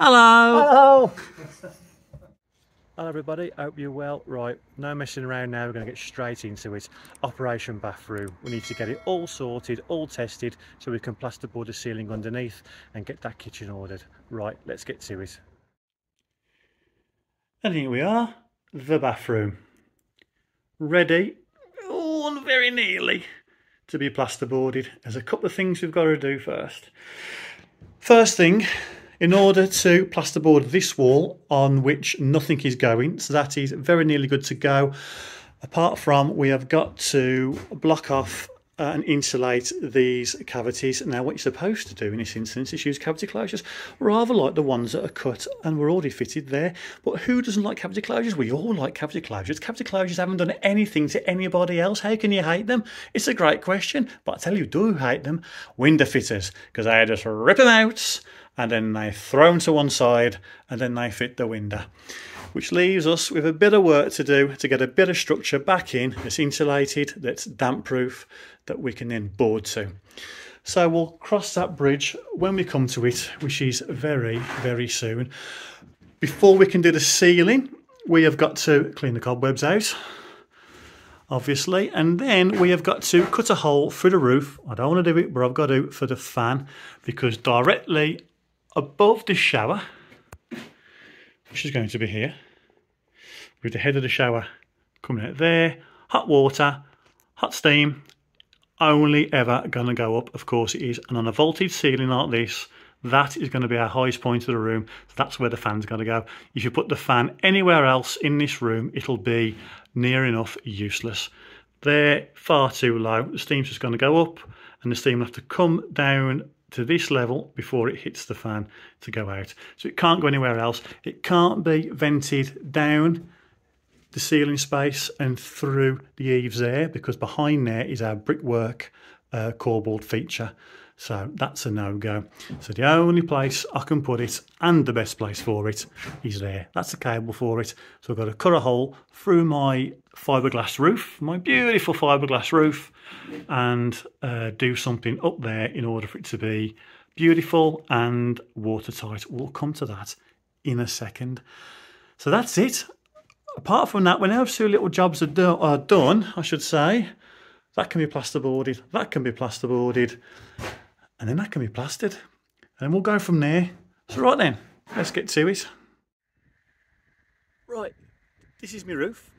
Hello! Hello! Hello everybody, hope you're well. Right, no messing around now, we're going to get straight into it. Operation bathroom. We need to get it all sorted, all tested, so we can plasterboard the ceiling underneath and get that kitchen ordered. Right, let's get to it. And here we are, the bathroom. Ready, oh, and very nearly to be plasterboarded. There's a couple of things we've got to do first. First thing, in order to plasterboard this wall on which nothing is going, so that is very nearly good to go, apart from we have got to block off and insulate these cavities. Now what you're supposed to do in this instance is use cavity closures, rather like the ones that are cut and were already fitted there. But who doesn't like cavity closures? We all like cavity closures. Cavity closures haven't done anything to anybody else. How can you hate them? It's a great question, but I tell you, do hate them? Window fitters, because they just rip them out and then they throw them to one side and then they fit the window, which leaves us with a bit of work to do to get a bit of structure back in that's insulated, that's damp proof, that we can then board to. So we'll cross that bridge when we come to it, which is very, very soon. Before we can do the ceiling, we have got to clean the cobwebs out, obviously, and then we have got to cut a hole through the roof. I don't want to do it, but I've got to for the fan, because directly above the shower, which is going to be here, with the head of the shower coming out there, hot water, hot steam, only ever going to go up, of course it is, and on a vaulted ceiling like this, that is going to be our highest point of the room, so that's where the fan's going to go. If you put the fan anywhere else in this room, it'll be near enough useless. They're far too low, the steam's just going to go up, and the steam will have to come down to this level before it hits the fan to go out. So it can't go anywhere else. It can't be vented down the ceiling space and through the eaves there, because behind there is our brickwork core-board feature. So that's a no-go. So the only place I can put it, and the best place for it, is there. That's the cable for it. So I've got to cut a hole through my fiberglass roof, my beautiful fiberglass roof, and do something up there in order for it to be beautiful and watertight. We'll come to that in a second. So that's it. Apart from that, when those two little jobs are done, I should say, that can be plasterboarded, that can be plasterboarded, and then that can be plastered. And we'll go from there. So right then, let's get to it. Right, this is my roof,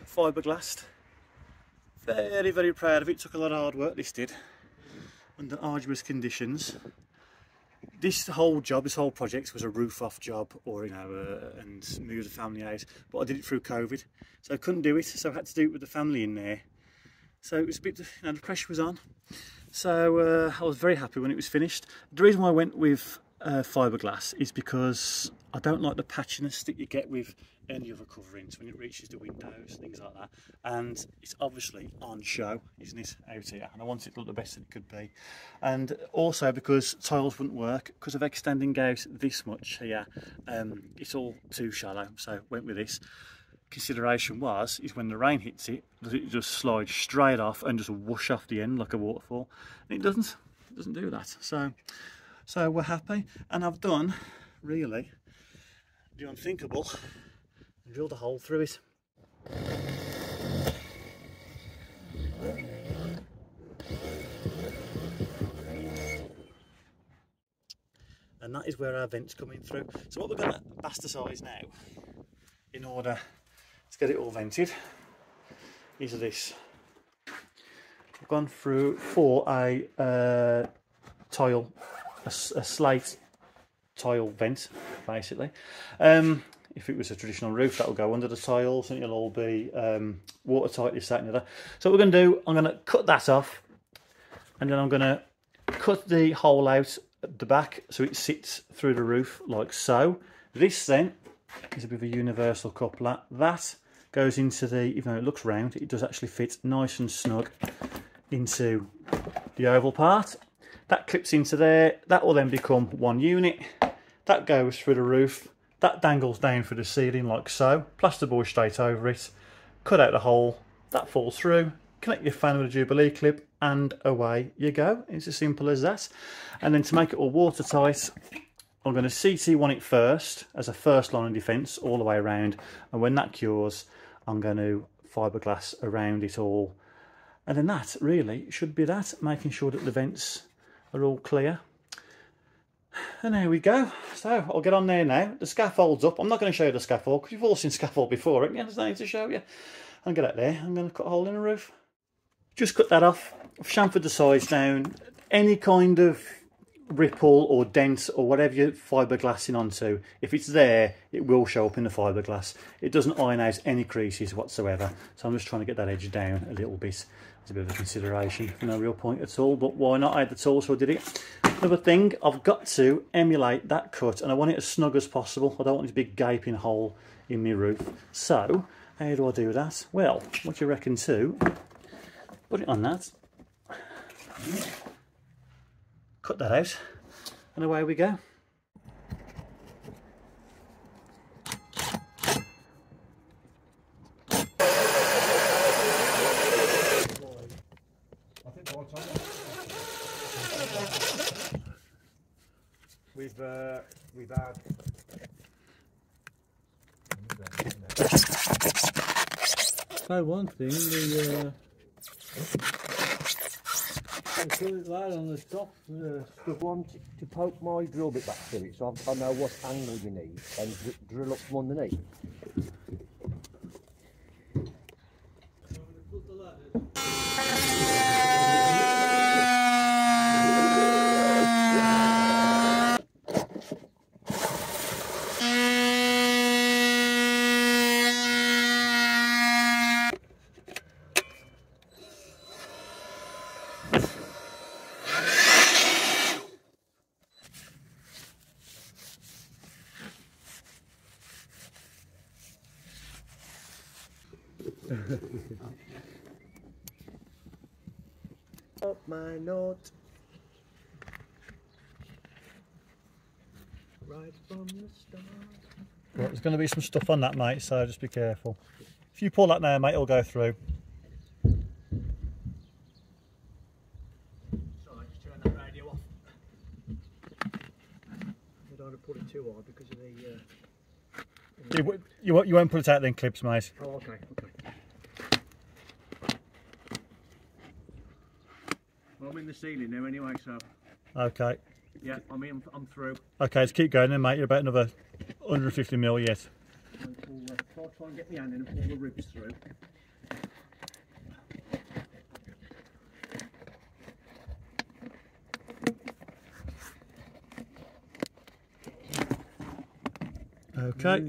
fiberglassed. Very, very proud of it. Took a lot of hard work, this did, under arduous conditions. This whole job, this whole project was a roof off job, or and move the family out. But I did it through COVID, so I couldn't do it. So I had to do it with the family in there. So it was a bit, the pressure was on. So I was very happy when it was finished. The reason why I went with fiberglass is because I don't like the patchiness that you get with any other coverings when it reaches the windows, things like that. And it's obviously on show, isn't it, out here? And I want it to look the best that it could be. And also because tiles wouldn't work because of extending out this much here. It's all too shallow, so went with this. Consideration is when the rain hits it, does it just slide straight off and just whoosh off the end like a waterfall? And it doesn't do that. So we're happy, and I've done really the unthinkable and drilled a hole through it. And that is where our vent's coming through. So what we're going to bastardise now, in order to get it all vented, is this. I've gone through for a tile, a slate tile vent, basically. If it was a traditional roof, that will go under the tiles and it'll all be watertight, this, that and the other. So what we're going to do, I'm going to cut that off, and then I'm going to cut the hole out at the back so it sits through the roof like so. This then is a bit of a universal coupler. That goes into the, even though it looks round, it does actually fit nice and snug into the oval part. That clips into there. That will then become one unit. That goes through the roof. That dangles down through the ceiling like so. Plasterboard straight over it. Cut out the hole. That falls through. Connect your fan with a Jubilee clip, and away you go. It's as simple as that. And then to make it all watertight, I'm going to CT1 it first as a first line of defence all the way around, and when that cures I'm going to fiberglass around it all, and then that really should be that, making sure that the vents are all clear. And there we go. So I'll get on there now. The scaffold's up. I'm not going to show you the scaffold because you've all seen scaffold before, haven't you? There's no need to show you. I'll get out there. I'm going to cut a hole in the roof. Just cut that off. I've chamfered the sides down. Any kind of ripple or dent or whatever you're fiberglassing onto, if it's there, it will show up in the fiberglass. It doesn't iron out any creases whatsoever. So I'm just trying to get that edge down a little bit. It's a bit of a consideration for no real point at all, but why not? I had the tool, so I did it. Another thing, I've got to emulate that cut, and I want it as snug as possible. I don't want this big gaping hole in my roof. So how do I do that? Well, what do you reckon to put it on that, cut that out, and away we go. We've had So one thing, the right on the top, stuff on to poke my drill bit back to it, so I know what angle you need, and drill up from underneath. Up my note, right from the start. Well, there's going to be some stuff on that, mate, so just be careful. If you pull that now, mate, it'll go through. Sorry, just turn that radio off. I don't want to put it too hard because of the... You won't put it out then, clips, mate. Oh, okay, okay. Well, I'm in the ceiling now anyway, so... Okay. Yeah, I'm through. Okay, let's keep going then, mate. You're about another 150 mil yet. I'll try and get my hand in and pull the ribs through. Okay.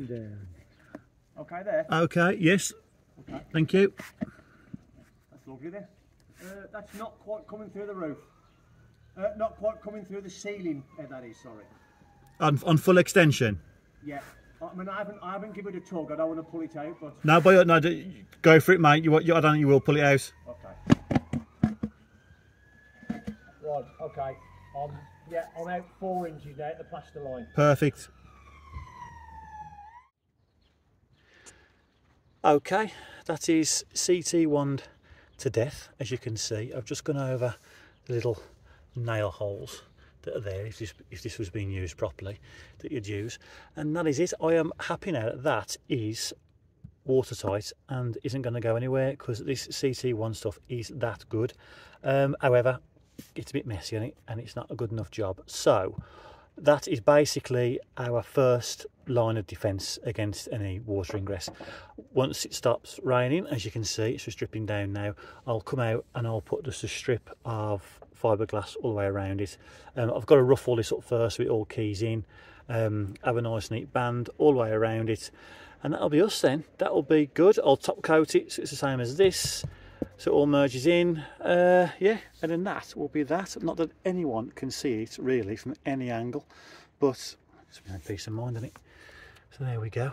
Okay there. Okay, yes. Okay. Thank you. That's lovely there. That's not quite coming through the roof. Not quite coming through the ceiling, that is, sorry. On full extension? Yeah. I mean, I haven't given it a tug. I don't want to pull it out, but... No, but no, go for it, mate. I don't think you will pull it out. Okay. Right, okay. Yeah, I'm out 4 inches now at the plaster line. Perfect. Okay, that is CT1'd to death, as you can see. I've just gone over the little nail holes that are there, if this was being used properly, that you'd use. And that is it. I am happy now that that is watertight and isn't going to go anywhere, because this CT1 stuff is that good. However, it's a bit messy, isn't it? And it's not a good enough job. So that is basically our first line of defence against any water ingress. Once it stops raining, as you can see, it's just dripping down now, I'll come out and I'll put just a strip of fiberglass all the way around it. I've got to rough all this up first so it all keys in, have a nice neat band all the way around it, and that'll be us then. That'll be good. I'll top coat it so it's the same as this, so it all merges in. Yeah, and then that will be that. Not that anyone can see it really from any angle, but it's a peace of mind, isn't it? So there we go.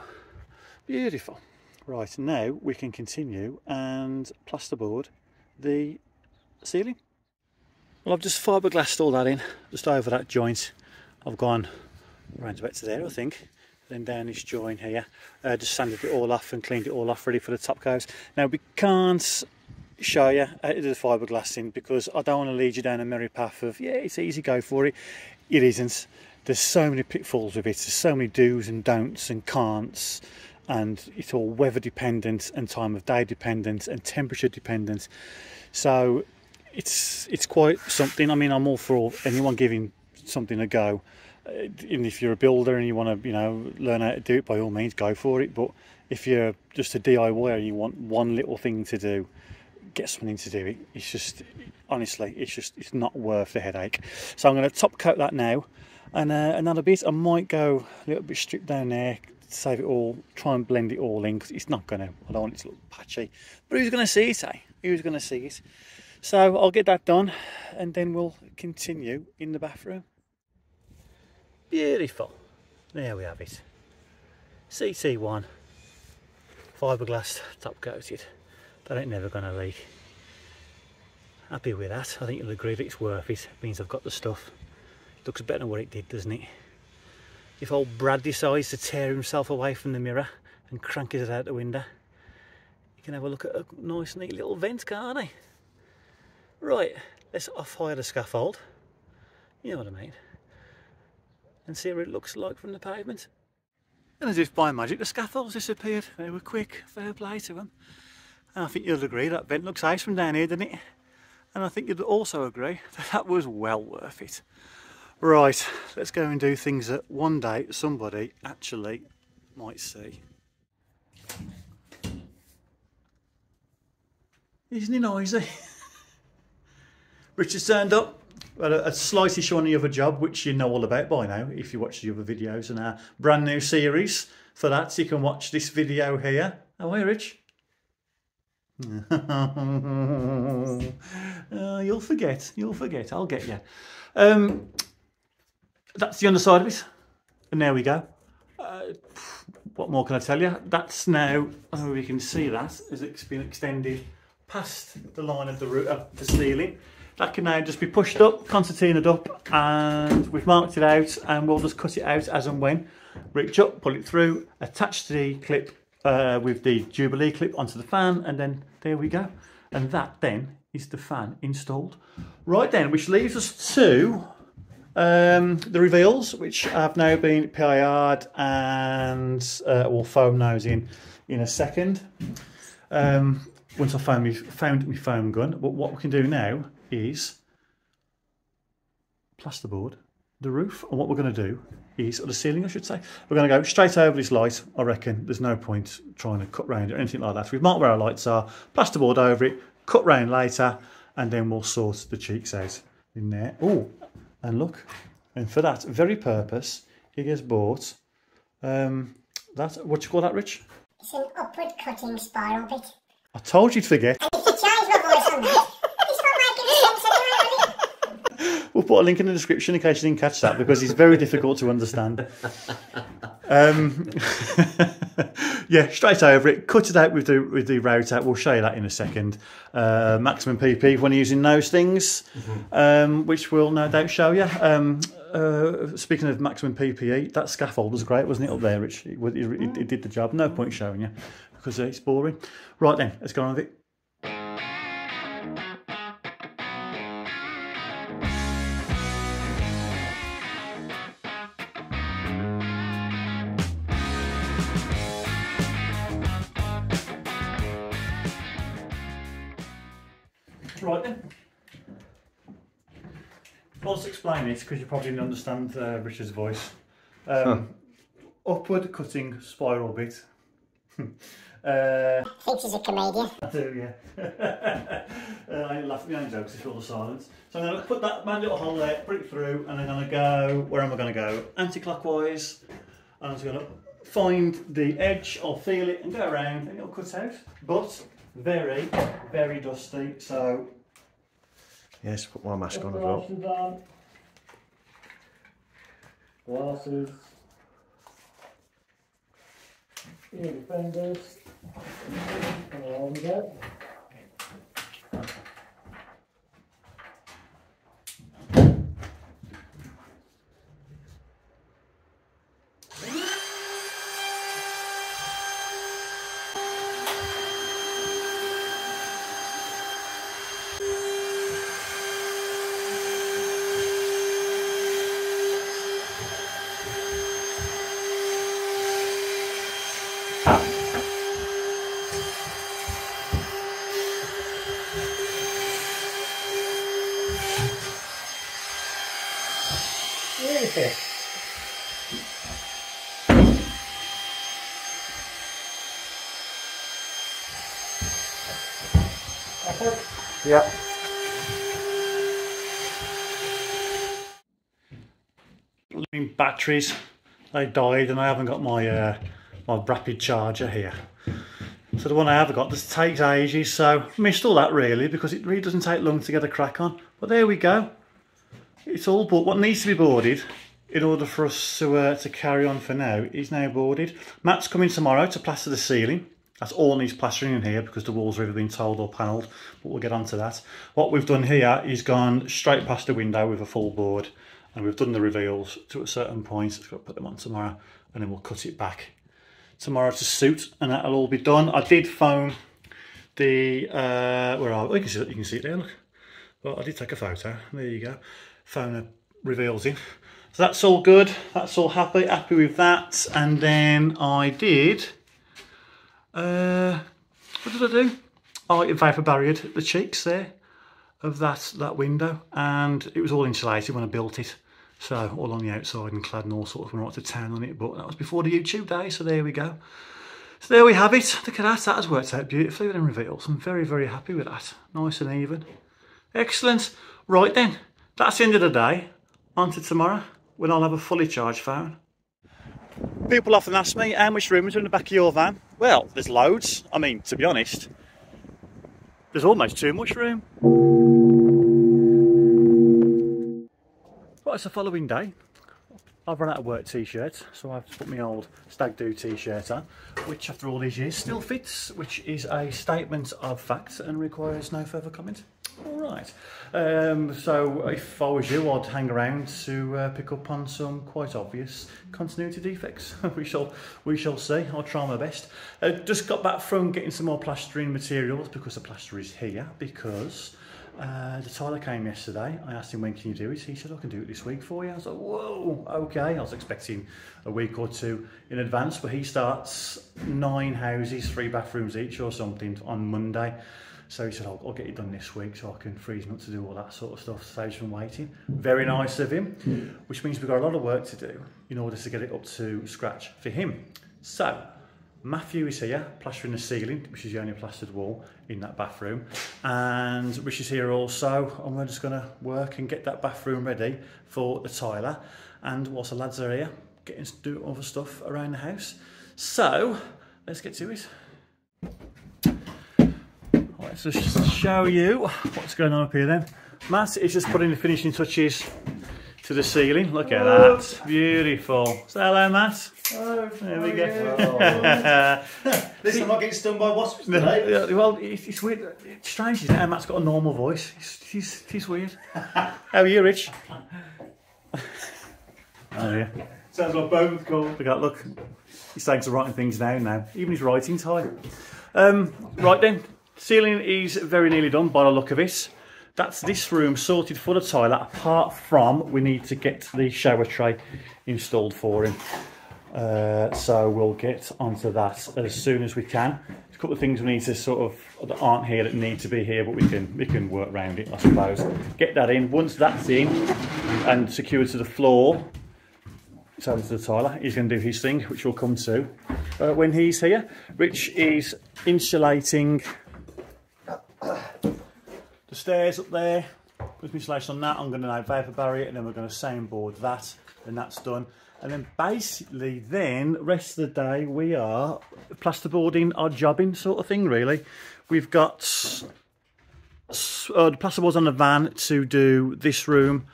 Beautiful. Right, now we can continue and plasterboard the ceiling. Well, I've just fiberglassed all that in, just over that joint. I've gone round about to there, I think. Then down this joint here. Just sanded it all off and cleaned it all off, ready for the top coat. Now we can't show you how to do the fiberglassing because I don't want to lead you down a merry path of, yeah, it's easy, go for it. It isn't. there's so many pitfalls with it. There's so many do's and don'ts and can'ts, and it's all weather dependent and time of day dependent and temperature dependent. So it's quite something. I mean, I'm all for anyone giving something a go. Even if you're a builder and you want to, you know, learn how to do it, by all means, go for it. But if you're just a DIY and you want one little thing to do, get something to do it. It's just, honestly, it's not worth the headache. So I'm going to top coat that now, and another bit. I might go a little bit stripped down there, save it all, try and blend it all in, because it's not going to. I don't want it to look patchy. But who's going to see it, eh? Who's going to see it? So I'll get that done, and then we'll continue in the bathroom. Beautiful. There we have it. CT1 fiberglass top coated. That ain't never gonna leak. Happy with that. I think you'll agree that it's worth it. It means I've got the stuff. It looks better than what it did, doesn't it? If old Brad decides to tear himself away from the mirror and crank it out the window, you can have a look at a nice neat little vent, can't he? Right, let's off-hire the scaffold. You know what I mean? And see what it looks like from the pavement. And as if by magic, the scaffolds disappeared. They were quick, fair play to them. And I think you'll agree that vent looks nice from down here, doesn't it? And I think you'd also agree that that was well worth it. Right, let's go and do things that one day somebody actually might see. Isn't he noisy? Richard's turned up. A slight issue on the other job, which you know all about by now if you watch the other videos, and our brand new series. For that, you can watch this video here. Oh, hey, Rich. You'll forget. I'll get you. That's the underside of it, and there we go. What more can I tell you? That's now. Oh, you can see that as it's been extended past the line of the ceiling. That can now just be pushed up, concertinaed up, and we've marked it out, and we'll just cut it out as and when. Reach up, pull it through, attach the clip with the Jubilee clip onto the fan, and then there we go. And that then is the fan installed. Right then, which leaves us to the reveals, which have now been PIR'd, and we'll foam those in a second. Once I've found my foam gun, but what we can do now is plasterboard the roof, and what we're going to do is, or the ceiling I should say, we're going to go straight over this light. I reckon there's no point trying to cut round it or anything like that. We've marked where our lights are, plasterboard over it, cut round later, and then we'll sort the cheeks out in there. Oh, and look, and for that very purpose he has bought that, what do you call that, Rich? It's an upward cutting spiral bit. I told you to forget. And if you change my voice on that, it's not making sense anyway. We'll put a link in the description in case you didn't catch that, because it's very difficult to understand. Yeah, straight over it, cut it out with the router. We'll show you that in a second. Maximum PP when using those things, which we'll no doubt show you. Speaking of maximum PPE, that scaffold was great, wasn't it, up there, Rich? It did the job. No point showing you because it's boring. Right then, let's go on with it. Right then. I'll just explain this because you probably didn't understand Richard's voice. Upward cutting spiral bit. Thinks he's a comedian. I do, yeah. I ain't laughing at my own jokes, it's all the silence. So I'm going to put that my little hole there, put it through, and I'm going to go, where am I going to go? Anti-clockwise. And I'm just going to find the edge, I'll feel it and go around and it'll cut out. But very, very dusty, so... Yes, put my mask on as well. Glasses. Ear defenders. And along we go. Okay. Yeah. Batteries, they died, and I haven't got my my rapid charger here. So the one I have got just takes ages, so missed all that really, because it really doesn't take long to get a crack on. But there we go. It's all but what needs to be boarded in order for us to carry on for now is now boarded. Matt's coming tomorrow to plaster the ceiling. That's all needs plastering in here because the walls have either been tiled or panelled, but we'll get onto that. What we've done here is gone straight past the window with a full board, and we've done the reveals to a certain point. So we've got to put them on tomorrow, and then we'll cut it back tomorrow to suit, and that'll all be done. I did phone the where are we? You can see it there, look. Well, I did take a photo. There you go. Phone the reveals in. So that's all good. That's all happy with that. And then I did what did I do? I vapor barriered the cheeks there of that window, and it was all insulated when I built it. So all on the outside and clad and all sorts, went right to town on it, but that was before the YouTube day, so there we go. So there we have it. Look at that, that has worked out beautifully with them reveals. I'm very, very happy with that. Nice and even. Excellent. Right then, that's the end of the day. On to tomorrow, when I'll have a fully charged phone. People often ask me, how much room is in the back of your van? Well, there's loads. I mean, to be honest, there's almost too much room. Right, it's the following day. I've run out of work t-shirts, so I've put my old stag do t-shirt on, which after all these years still fits, which is a statement of fact and requires no further comment. All right. So if I was you, I'd hang around to pick up on some quite obvious continuity defects. we shall see. I'll try my best. Just got back from getting some more plastering materials because the plaster is here, because the tiler came yesterday. I asked him, when can you do it? He said, I can do it this week for you. I was like, whoa, okay. I was expecting a week or two in advance, but he starts 9 houses, 3 bathrooms each or something on Monday. So he said, I'll get it done this week so I can freeze him up to do all that sort of stuff, saves from waiting. Very nice of him, which means we've got a lot of work to do in order to get it up to scratch for him. So Matthew is here, plastering the ceiling, which is the only plastered wall in that bathroom. And Rich is here also, and we're just going to work and get that bathroom ready for the tiler. And whilst the lads are here, getting to do other stuff around the house. So let's get to it. Let's just show you what's going on up here then. Matt is just putting the finishing touches to the ceiling. Look at that, beautiful. Say hello, Matt. Oh, there we go. Listen, I'm not getting stung by wasps today. Well, it's weird. It's strange, isn't it? Matt's got a normal voice. He's weird. How are you, Rich? Oh yeah. Sounds like both cool. Look at that, look. He's saying some writing things down now. Even his writing time. Right then. Ceiling is very nearly done by the look of it. That's this room sorted for the tiler, apart from we need to get the shower tray installed for him. So we'll get onto that as soon as we can. There's a couple of things we need to sort of, that aren't here, that need to be here, but we can work around it, I suppose. Get that in. Once that's in and secured to the floor, it's over to the tiler. He's going to do his thing, which we'll come to when he's here. Rich is insulating the stairs up there. With insulation on that, I'm going to now vapor barrier it, and then we're going to soundboard that, and that's done. And then basically then, rest of the day, we are plasterboarding our jobbing sort of thing, really. We've got the plasterboards on the van to do this room,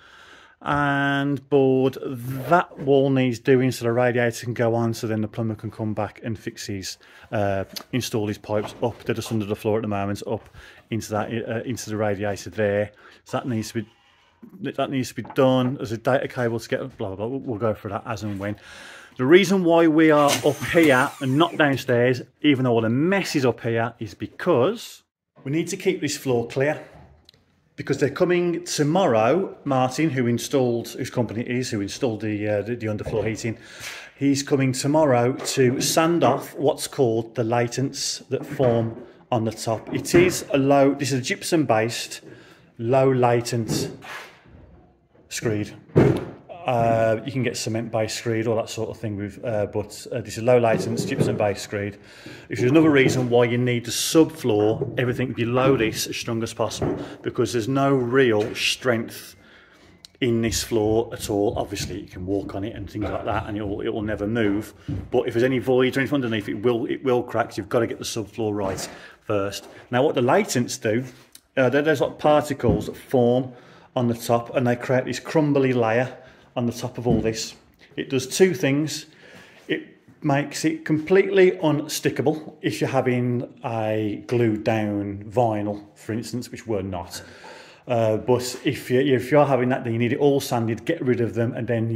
and board that wall needs doing so the radiator can go on, so then the plumber can come back and fix his install his pipes up. They're just under the floor at the moment, up into that into the radiator there. So that needs to be done. There's a data cable to get blah blah blah. We'll go through that as and when. The reason why we are up here and not downstairs, even though all the mess is up here, is because we need to keep this floor clear. Because they're coming tomorrow. Martin, whose company it is, who installed the underfloor heating, he's coming tomorrow to sand off what's called the latents that form on the top. It is this is a gypsum based, low latent screed. You can get cement-based screed, all that sort of thing with, but this is low latency gypsum-based screed. Which is another reason why you need to subfloor everything below this as strong as possible, because there's no real strength in this floor at all. Obviously you can walk on it and things like that and it will never move, but if there's any voids or anything underneath, it will crack. So you've got to get the subfloor right first. Now what the latents do, there's like particles that form on the top and they create this crumbly layer on the top of all this. It does two things. It makes it completely unstickable if you're having a glued down vinyl, for instance, which we're not. But if you're having that, then you need it all sanded, get rid of them, and then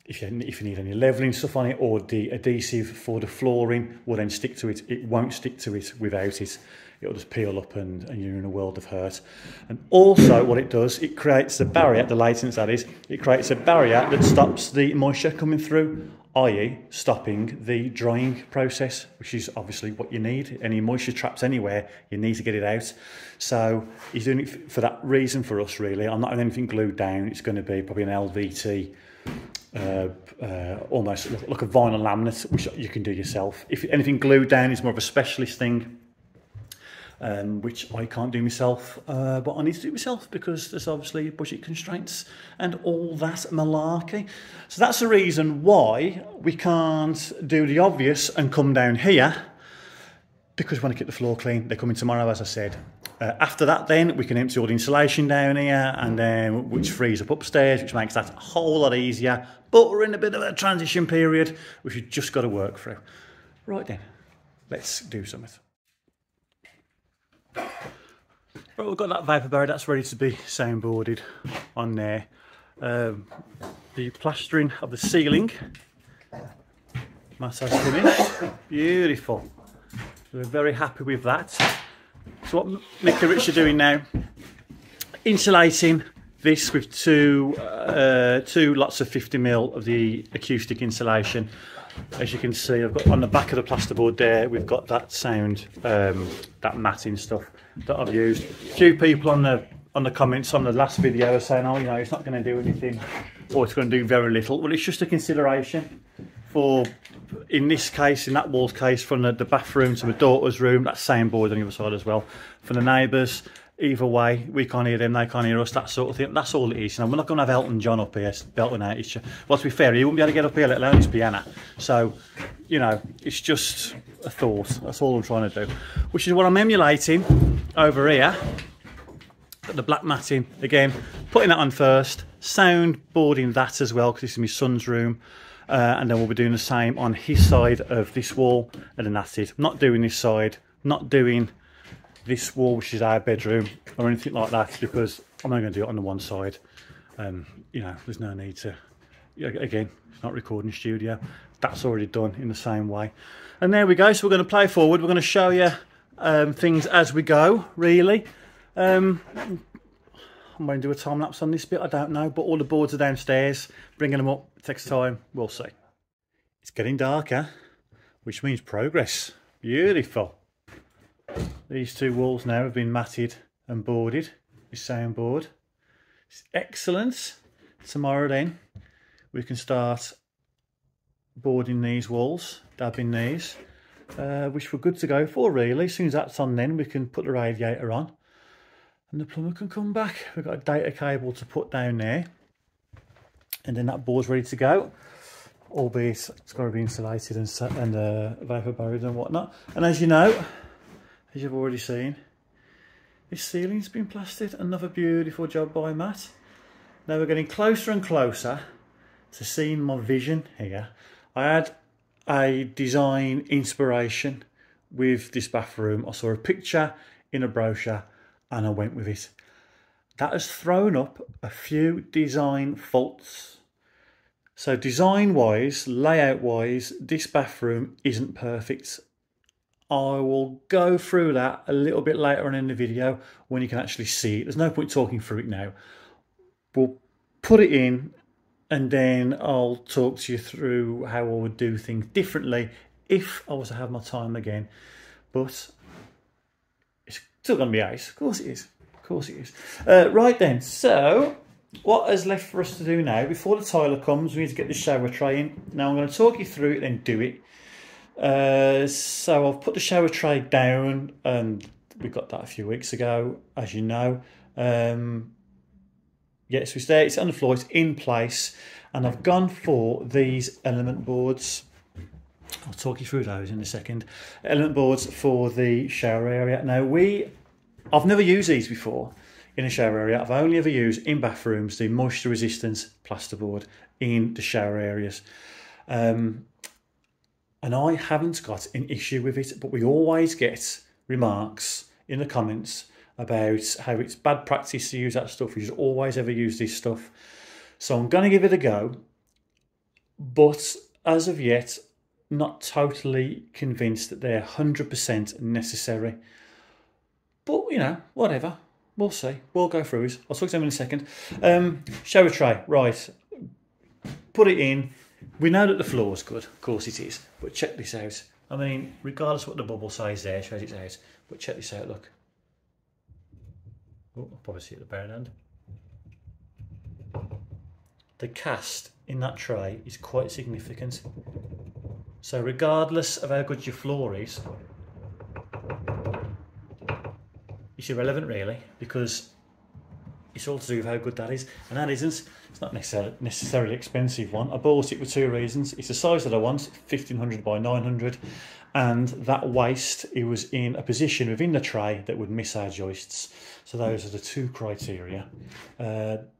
if you need any levelling stuff on it or the adhesive for the flooring will then stick to it. It won't stick to it without it. It'll just peel up and you're in a world of hurt. And also what it does, it creates a barrier, the latents that is, it creates a barrier that stops the moisture coming through, i.e. stopping the drying process, which is obviously what you need. Any moisture traps anywhere, you need to get it out. So he's doing it for that reason for us really. I'm not having anything glued down, it's going to be probably an LVT, almost like a vinyl laminate, which you can do yourself. If anything glued down is more of a specialist thing, which I can't do myself, but I need to do it myself because there's obviously budget constraints and all that malarkey. So that's the reason why we can't do the obvious and come down here, because we want to keep the floor clean. They're coming tomorrow, as I said. After that then we can empty all the insulation down here, and then which frees up upstairs, which makes that a whole lot easier. But we're in a bit of a transition period which we've just got to work through. Right then, let's do something. Right, we've got that vapor barrier, that's ready to be soundboarded on there. The plastering of the ceiling, massage finish, beautiful. We're very happy with that. So what Mick and Rich are doing now, insulating this with two lots of 50mm of the acoustic insulation. As you can see, I've got on the back of the plasterboard there, we've got that sound, that matting stuff that I've used. A few people on the comments on the last video are saying, oh, you know, it's not going to do anything, or it's going to do very little. Well, it's just a consideration for, in this case, in that wall's case, from the bathroom to my daughter's room, that's soundboard on the other side as well. For the neighbours, either way, we can't hear them, they can't hear us, that sort of thing. That's all it is. You know, we're not going to have Elton John up here belting out each other. Well, to be fair, he wouldn't be able to get up here, let alone his piano. So, you know, it's just a thought. That's all I'm trying to do. Which is what I'm emulating over here. Got the black matting again, putting that on first, soundboarding that as well, because this is my son's room. And then we'll be doing the same on his side of this wall, and then that's it. I'm not doing this side, not doing this wall, which is our bedroom, or anything like that, because I'm only going to do it on the one side. You know, there's no need to, again, it's not recording studio, that's already done in the same way. And there we go. So we're going to play forward, we're going to show you things as we go, really. I'm going to do a time lapse on this bit, I don't know, but all the boards are downstairs, bringing them up, it takes time, we'll see. It's getting darker, which means progress. Beautiful. These two walls now have been matted and boarded with soundboard. It's excellent. Tomorrow then we can start boarding these walls, dabbing these, which we're good to go for really. As soon as that's on then we can put the radiator on and the plumber can come back. We've got a data cable to put down there, and then that board's ready to go, albeit it's got to be insulated and vapor barriers and whatnot. And as you know, as you've already seen, this ceiling's been plastered. Another beautiful job by Matt. Now we're getting closer and closer to seeing my vision here. I had a design inspiration with this bathroom. I saw a picture in a brochure and I went with it. That has thrown up a few design faults. So design wise, layout wise, this bathroom isn't perfect. I will go through that a little bit later on in the video when you can actually see it. There's no point talking through it now. We'll put it in and then I'll talk to you through how I would do things differently if I was to have my time again. But it's still going to be ace. Of course it is. Of course it is. Right then, so what is left for us to do now, before the tiler comes, we need to get the shower tray in. Now I'm going to talk you through it and do it. So I've put the shower tray down, and we got that a few weeks ago, as you know. Yes, it's there, it's on the floor, it's in place, and I've gone for these element boards. I'll talk you through those in a second. Element boards for the shower area. Now I've never used these before in a shower area. I've only ever used in bathrooms the moisture resistance plasterboard in the shower areas. And I haven't got an issue with it, but we always get remarks in the comments about how it's bad practice to use that stuff. You should always ever use this stuff. So I'm going to give it a go, but as of yet, not totally convinced that they're 100% necessary. But, you know, whatever. We'll see. We'll go through it. I'll talk to them in a second. Shower tray, right. Put it in. We know that the floor's good. Of course it is. But check this out. I mean, regardless of what the bubble size there shows it's out. But check this out, look. Oh, I'll probably see it at the bare end. The cast in that tray is quite significant. So regardless of how good your floor is, it's irrelevant really, because it's all to do with how good that is. And that isn't. It's not necessarily expensive one. I bought it for two reasons. It's the size that I want, 1500 by 900. And that waist, it was in a position within the tray that would miss our joists. So those are the two criteria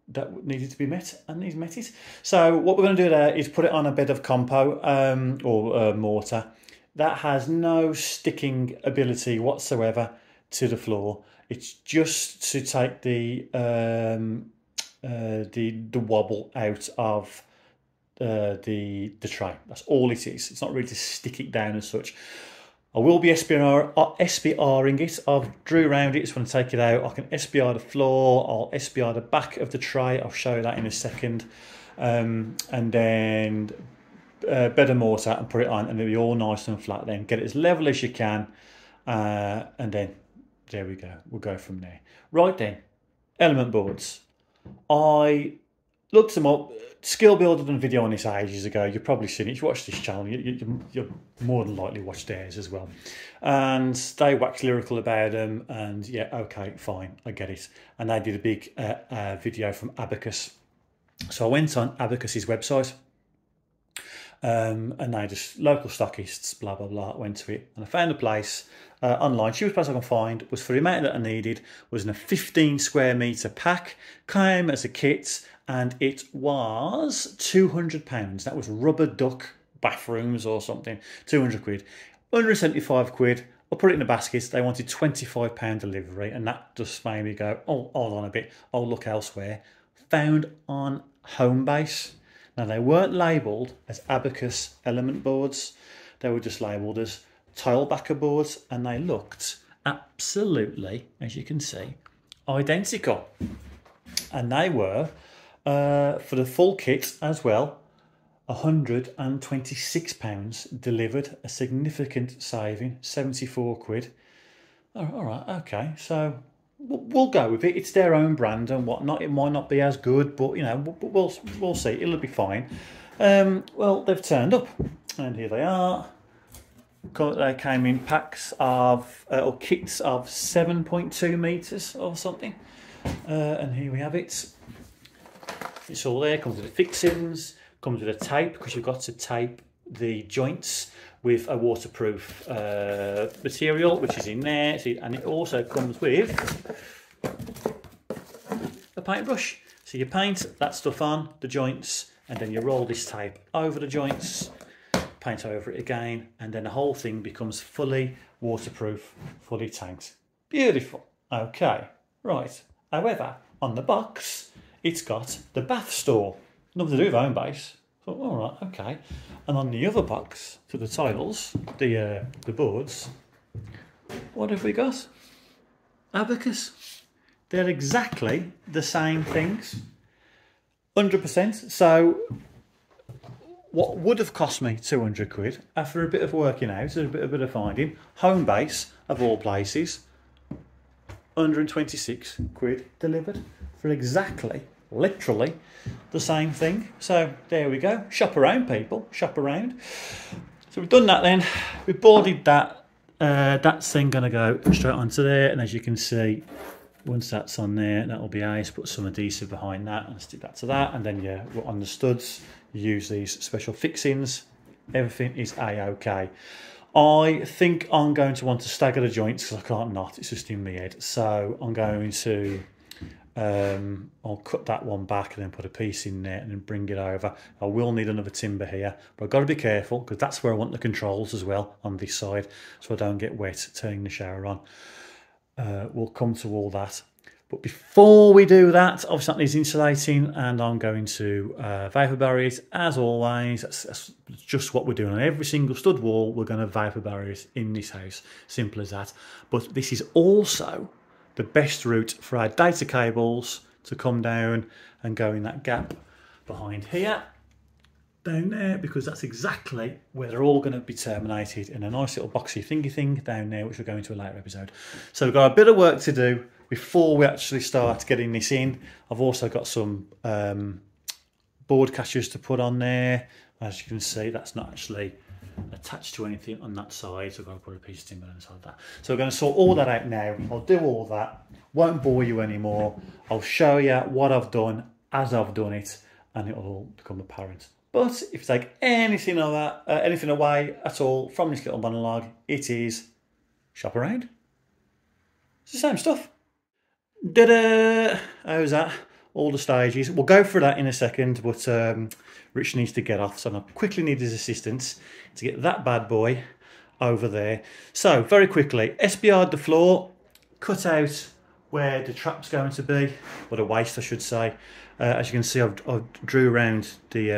that needed to be met, and these met it. So what we're going to do there is put it on a bed of compo or mortar that has no sticking ability whatsoever to the floor. It's just to take the wobble out of the tray. That's all it is. It's not really to stick it down as such. I will be SBRing it. I've drew around it, just want to take it out. I can SBR the floor, I'll SBR the back of the tray, I'll show you that in a second. And then bed of mortar and put it on, and it'll be all nice and flat then. Get it as level as you can, and then there we go. We'll go from there. Right then, element boards. I looked them up. Skill Builder done a video on this ages ago. You've probably seen it. If you watch this channel, you'll more than likely watch theirs as well. And they wax lyrical about them. And yeah, okay, fine, I get it. And they did a big video from Abacus. So I went on Abacus's website. And they just, local stockists, blah, blah, blah, went to it. And I found a place online. Cheapest place I can find was for the amount that I needed, was in a 15 square metre pack, came as a kit, and it was £200. That was rubber duck bathrooms or something, 200 quid. 175 quid, I put it in a basket, they wanted £25 delivery, and that just made me go, oh, hold on a bit, I'll look elsewhere. Found on Homebase. Now they weren't labelled as Abacus element boards, they were just labelled as tile backer boards, and they looked absolutely, as you can see, identical. And they were, for the full kit as well, £126 delivered, a significant saving, 74 quid. All right, okay, so we'll go with it. It's their own brand and whatnot. It might not be as good, but you know, we'll see. It'll be fine. Well, they've turned up, and here they are. They came in packs of or kits of 7.2 meters or something, and here we have it. It's all there. Comes with the fixings. Comes with a tape, because you've got to tape the joints with a waterproof material, which is in there. And it also comes with a paintbrush. So you paint that stuff on the joints, and then you roll this tape over the joints, paint over it again, and then the whole thing becomes fully waterproof, fully tanked. Beautiful. Okay, right. However, on the box, it's got the bath store. Nothing to do with Homebase. So, all right, okay. And on the other box, to the tiles, the boards, what have we got? Abacus. They're exactly the same things, 100%. So what would have cost me 200 quid, after a bit of working out and a bit of finding, Homebase, of all places, 126 quid delivered for exactly literally the same thing. So there we go. Shop around, people. Shop around. So we've done that then. We've boarded that. That's then going to go straight onto there. And as you can see, once that's on there, that'll be ace. Put some adhesive behind that and stick that to that. And then, yeah, on the studs, you use these special fixings. Everything is A-OK. I think I'm going to want to stagger the joints because I can't not. It's just in my head. So I'm going to... I'll cut that one back and then put a piece in there and then bring it over. I will need another timber here, but I've got to be careful because that's where I want the controls as well on this side, so I don't get wet turning the shower on. We'll come to all that, but before we do that, obviously that needs insulating, and I'm going to vapor barrier it as always. That's just what we're doing on every single stud wall. We're going to vapor barrier it in this house, simple as that. But this is also the best route for our data cables to come down and go in that gap behind here, down there, because that's exactly where they're all going to be terminated in a nice little boxy thingy thing down there, which we'll go into a later episode. So we've got a bit of work to do before we actually start getting this in. I've also got some board catchers to put on there. As you can see, that's not actually attached to anything on that side, so I've got to put a piece of timber inside that. So we're going to sort all that out now. I'll do all that, won't bore you anymore. I'll show you what I've done as I've done it, and it'll all become apparent. But if you take anything of that, anything away at all from this little monologue, it is shop around. It's the same stuff. Da-da! How's that? All the stages. We'll go through that in a second, but Rich needs to get off, so I quickly need his assistance to get that bad boy over there. So, very quickly, SBR'd the floor, cut out where the trap's going to be, or the waste I should say. As you can see, I've drew around the,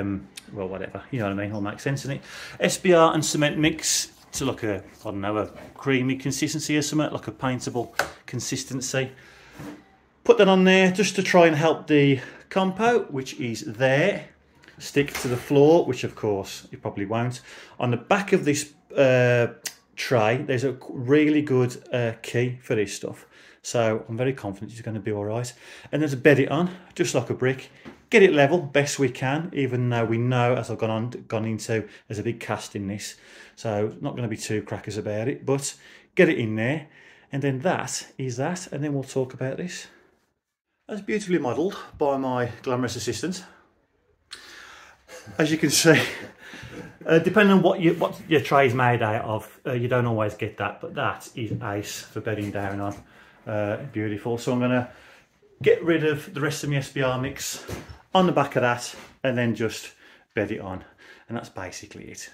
well, whatever, you know what I mean, it'll make sense in it. SBR and cement mix to look a, I don't know, a creamy consistency or something, like a paintable consistency. Put that on there just to try and help the compo, which is there, stick to the floor, which of course you probably won't. On the back of this tray, there's a really good key for this stuff. So I'm very confident it's going to be all right. And then to bed it on, just like a brick, get it level best we can, even though we know, as I've gone into, there's a big cast in this. So not going to be too crackers about it, but get it in there. And then that is that, and then we'll talk about this. That's beautifully modelled by my glamorous assistant. As you can see, depending on what your tray is made out of, you don't always get that, but that is ace for bedding down on. Beautiful. So I'm going to get rid of the rest of my SBR mix on the back of that and then just bed it on. And that's basically it.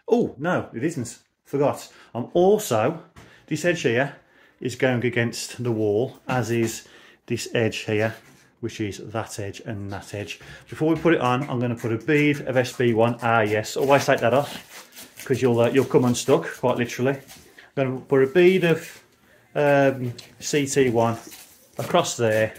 Oh, no, it isn't. Forgot. I'm also, this edge here is going against the wall, as is this edge here, which is that edge and that edge. Before we put it on, I'm going to put a bead of SB1. Ah, yes, always take that off because you'll come unstuck, quite literally. I'm going to put a bead of CT1 across there,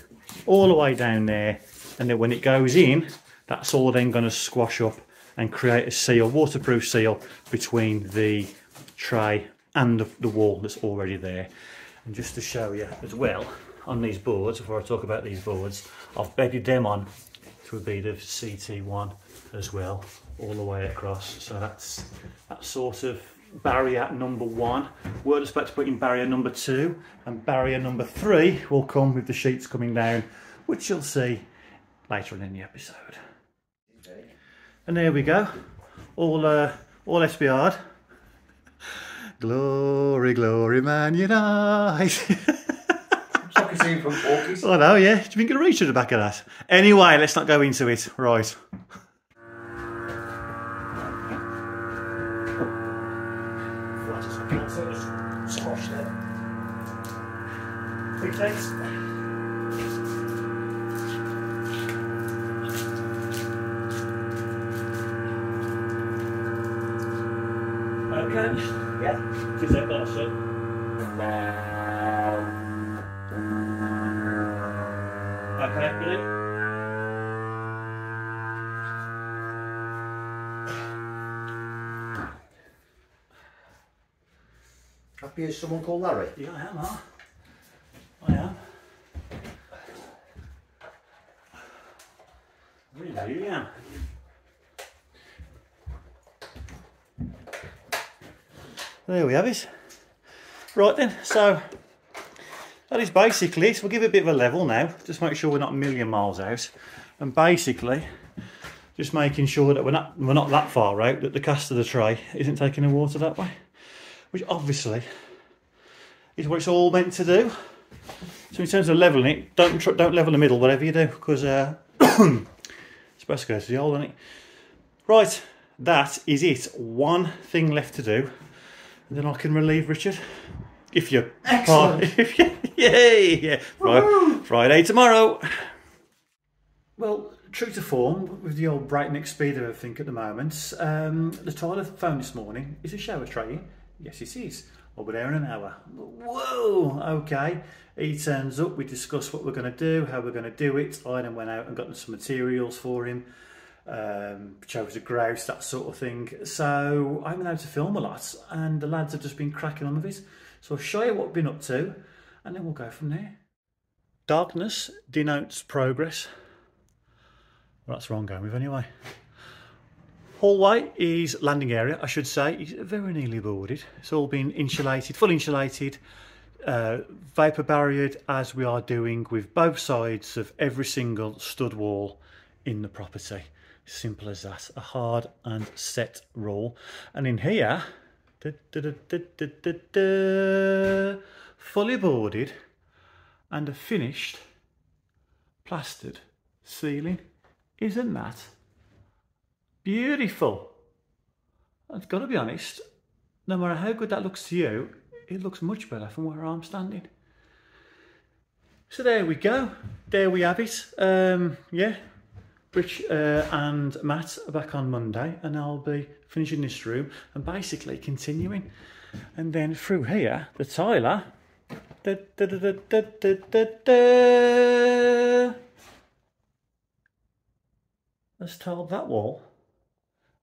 all the way down there, and then when it goes in, that's all then going to squash up and create a seal, waterproof seal, between the tray and the wall that's already there. And just to show you as well, on these boards, before I talk about these boards, I've bedded them on to a bead of CT1 as well, all the way across. So that's sort of barrier number 1. We're expect to put in barrier number 2, and barrier number 3 will come with the sheets coming down, which you'll see later on in the episode. And there we go, all SBR'd. Glory, glory, Man United. Like a scene from Porky's. I know, yeah. Do you think it'll reach to the back of that? Anyway, let's not go into it. Right. Squash there. Big thanks. Okay. Yeah. Is that awesome? Okay, Billy. Happy as someone called Larry? Yeah, I am, huh? I am. Here you are. There we have it. Right then, so that is basically it. We'll give it a bit of a level now, just make sure we're not a million miles out, and basically just making sure that we're not that far out, that the cast of the tray isn't taking the water that way, which obviously is what it's all meant to do. So in terms of levelling it, don't level the middle, whatever you do, because it's supposed to go to the hole, isn't it? Right, that is it. One thing left to do, and then I can relieve Richard. If you're Excellent. yeah. Friday tomorrow. Well, true to form, with the old breakneck speed of everything at the moment, the tile I've found this morning is a shower tray. Yes, it is. I'll be there in an hour. Whoa, okay. He turns up, we discuss what we're going to do, how we're going to do it. I then went out and got some materials for him, chose the grouse, that sort of thing. So I haven't been able to film a lot, and the lads have just been cracking on with it. So I'll show you what we've been up to, and then we'll go from there. Darkness denotes progress. Well, that's where I'm going with anyway. Hallway is landing area, I should say. It's very nearly boarded. It's all been insulated, full insulated, vapour barriered, as we are doing with both sides of every single stud wall in the property. Simple as that. A hard and set rule. And in here, fully boarded and a finished plastered ceiling. Isn't that beautiful? I've got to be honest, no matter how good that looks to you, it looks much better from where I'm standing. So there we go. There we have it. Yeah, Rich and Matt are back on Monday, and I'll be finishing this room and basically continuing. And then through here, the tiler has tiled that wall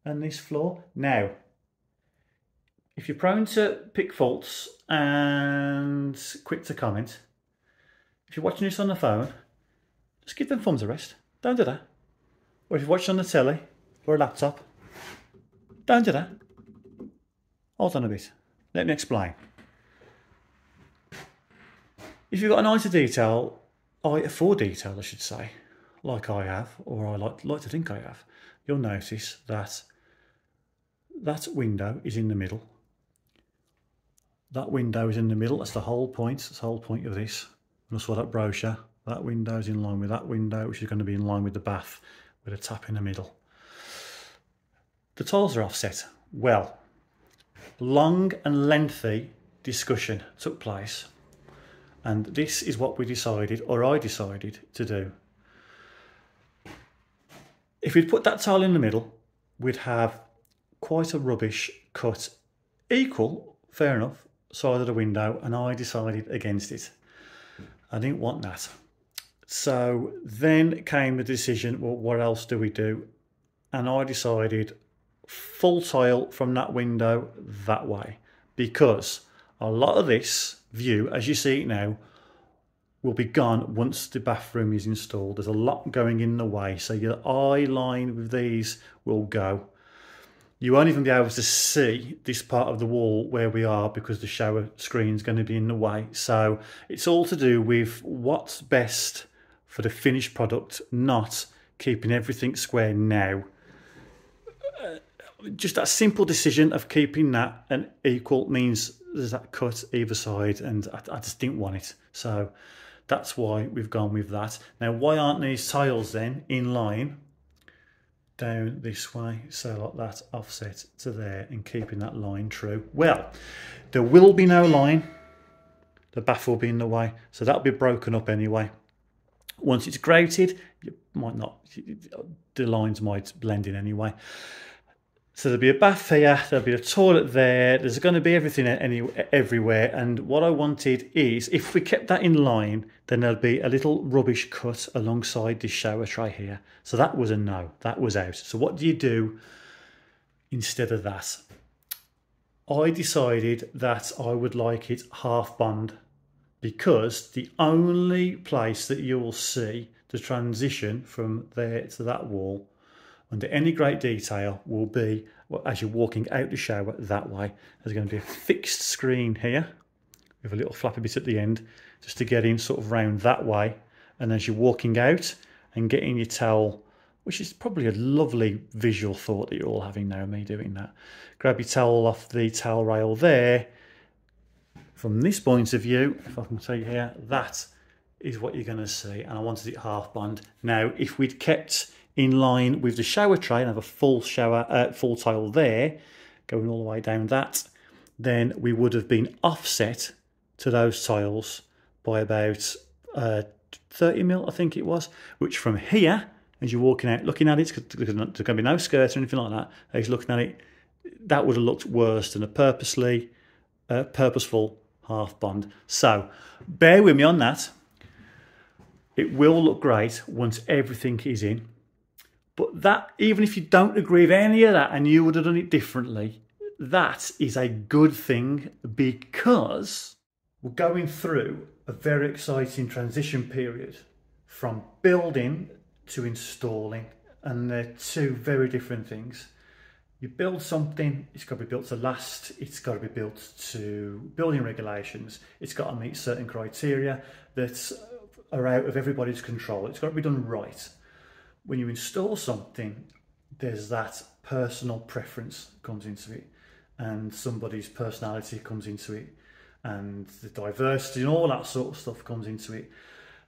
and this floor. Now, if you're prone to pick faults and quick to comment, if you're watching this on the phone, just give them thumbs a rest. Don't do that. Or if you're watching on the telly or a laptop, don't do that. Hold on a bit. Let me explain. If you've got an eye to detail, eye for detail, I should say, like I have, or I like to think I have, you'll notice that that window is in the middle. That window is in the middle. That's the whole point. That's the whole point of this. And I saw that brochure. That window is in line with that window, which is going to be in line with the bath, with a tap in the middle. The tiles are offset. Well, long and lengthy discussion took place, and this is what we decided, or I decided, to do. If we'd put that tile in the middle, we'd have quite a rubbish cut, equal, fair enough, side of the window, and I decided against it. I didn't want that. So then came the decision, well, what else do we do? And I decided full tile from that window that way, because a lot of this view, as you see it now, will be gone once the bathroom is installed. There's a lot going in the way, so your eye line with these will go. You won't even be able to see this part of the wall where we are because the shower screen is going to be in the way. So it's all to do with what's best for the finished product, not keeping everything square now. Just that simple decision of keeping that an equal means there's that cut either side, and I just didn't want it. So that's why we've gone with that. Now, why aren't these tiles then in line down this way, so like that, offset to there, and keeping that line true? Well, there will be no line. The bath will be in the way, so that'll be broken up anyway. Once it's grouted, you might not, the lines might blend in anyway. So there'll be a bath here, there'll be a toilet there, there's going to be everything everywhere, and what I wanted is, if we kept that in line, then there'll be a little rubbish cut alongside this shower tray here. So that was a no, that was out. So what do you do instead of that? I decided that I would like it half bond, because the only place that you will see the transition from there to that wall under any great detail will be, well, as you're walking out the shower that way, there's going to be a fixed screen here with a little flappy bit at the end just to get in sort of round that way. And as you're walking out and getting your towel, which is probably a lovely visual thought that you're all having now, me doing that, grab your towel off the towel rail there. From this point of view, if I can tell you here, that is what you're going to see, and I wanted it half bond. Now, if we'd kept in line with the shower tray and have a full tile there, going all the way down that, then we would have been offset to those tiles by about 30 mil, I think it was, which from here, as you're walking out, looking at it, there's going to be no skirt or anything like that, as you're looking at it, that would have looked worse than a purposeful half bond. So, bear with me on that. It will look great once everything is in. But that, even if you don't agree with any of that and you would have done it differently, that is a good thing, because we're going through a very exciting transition period from building to installing, and they're two very different things. You build something, it's got to be built to last, it's got to be built to building regulations, it's got to meet certain criteria that are out of everybody's control, it's got to be done right. When you install something, there's that personal preference comes into it, and somebody's personality comes into it, and the diversity and all that sort of stuff comes into it.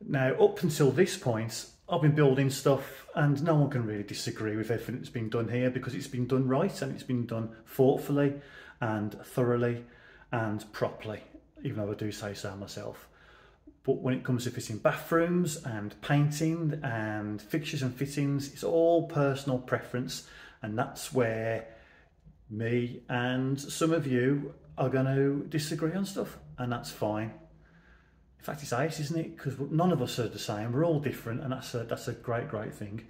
Now, up until this point, I've been building stuff and no one can really disagree with everything that's been done here, because it's been done right and it's been done thoughtfully and thoroughly and properly, even though I do say so myself. But when it comes to fitting bathrooms and painting and fixtures and fittings, it's all personal preference, and that's where me and some of you are going to disagree on stuff, and that's fine. In fact, it's ace, isn't it? Because none of us are the same. We're all different, and that's a great thing.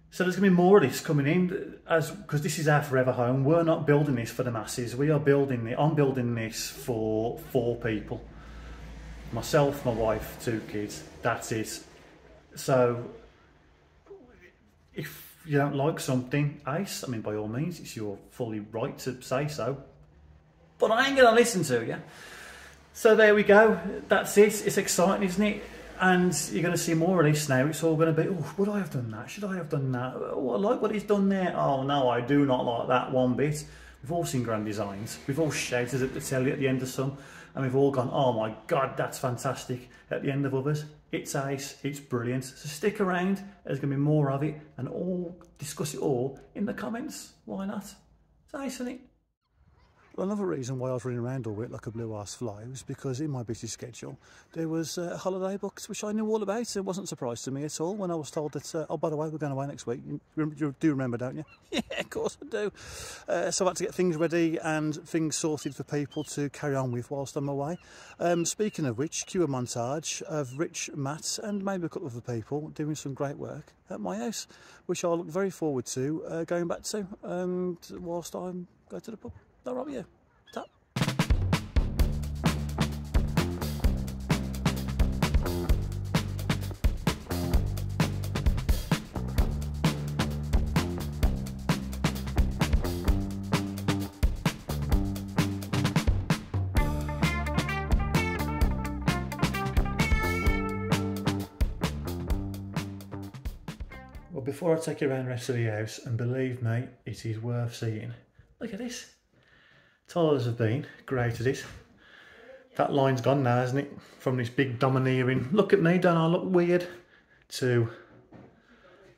So there's going to be more of this coming in, because this is our forever home. We're not building this for the masses. We are building it. I'm building this for 4 people. Myself, my wife, 2 kids. That's it. So if you don't like something, ace, I mean, by all means, it's your fully right to say so. But I ain't going to listen to you. So there we go, that's it. It's exciting, isn't it? And you're going to see more of this now. It's all going to be, oh, would I have done that? Should I have done that? Oh, I like what he's done there. Oh no, I do not like that one bit. We've all seen grand designs. We've all shouted at the telly at the end of some, and we've all gone, oh my God, that's fantastic, at the end of others. It's ace, it's brilliant. So stick around, there's going to be more of it, and all discuss it all in the comments. Why not? It's ace, isn't it? Well, another reason why I was running around all week like a blue-ass fly was because in my busy schedule there was a holiday booked, which I knew all about. It wasn't a surprise to me at all when I was told that, oh, by the way, we're going away next week. You do remember, don't you? Yeah, of course I do. So I had to get things ready and things sorted for people to carry on with whilst I'm away. Speaking of which, cue a montage of Rich, Matt and maybe a couple of other people doing some great work at my house, which I look very forward to going back to whilst I go to the pub. All right with you? Tap. Well, before I take you around the rest of the house, and believe me, it is worth seeing. Look at this. Tilers have been great at it. That line's gone now, hasn't it? From this big domineering, look at me, don't I look weird, to,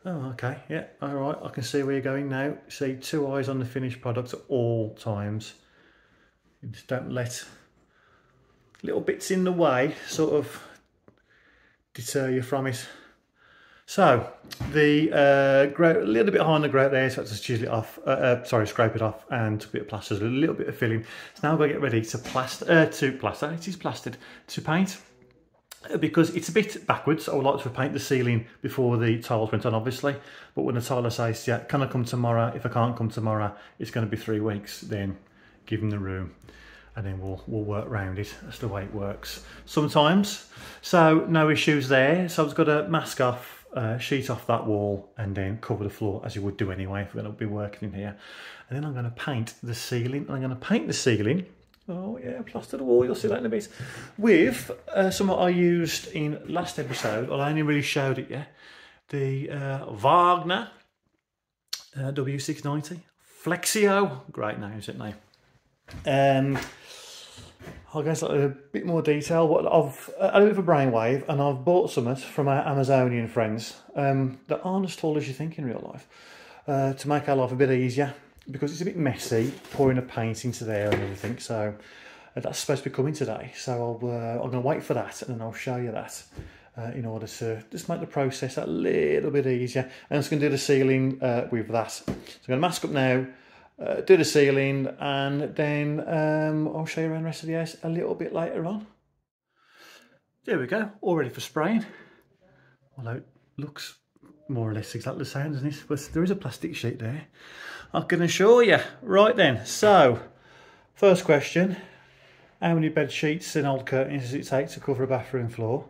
oh, okay, yeah, all right, I can see where you're going now. See, 2 eyes on the finished product at all times. You just don't let little bits in the way sort of deter you from it. So the grout, a little bit high on the grout there, so I had to chisel it off, scrape it off, and took a bit of plaster, a little bit of filling. So now I'm going to get ready to it is plastered, to paint, because it's a bit backwards. I would like to paint the ceiling before the tiles went on, obviously, but when the tiler says, yeah, can I come tomorrow? If I can't come tomorrow, it's going to be 3 weeks, then give him the room. And then we'll work around it. That's the way it works sometimes. So no issues there. So I've got to mask off sheet off that wall and then cover the floor as you would do anyway if we're going to be working in here. And then I'm going to paint the ceiling. I'm going to paint the ceiling, oh yeah, plaster the wall, you'll see that in a bit, with something I used in last episode. I only really showed it, yeah. The Wagner W690 Flexio, great name, isn't it? I'll go into a bit more detail. What I've a bit of a brainwave, and I've bought some from our Amazonian friends that aren't as tall as you think in real life, to make our life a bit easier, because it's a bit messy pouring a paint into there and everything. So that's supposed to be coming today. So I'm going to wait for that, and then I'll show you that in order to just make the process a little bit easier. And I'm just going to do the ceiling with that. So I'm going to mask up now. Do the ceiling, and then I'll show you around the rest of the house a little bit later on. There we go, all ready for spraying. Although it looks more or less exactly the same, doesn't it? But there is a plastic sheet there, I can assure you. Right then, so first question: how many bed sheets and old curtains does it take to cover a bathroom floor?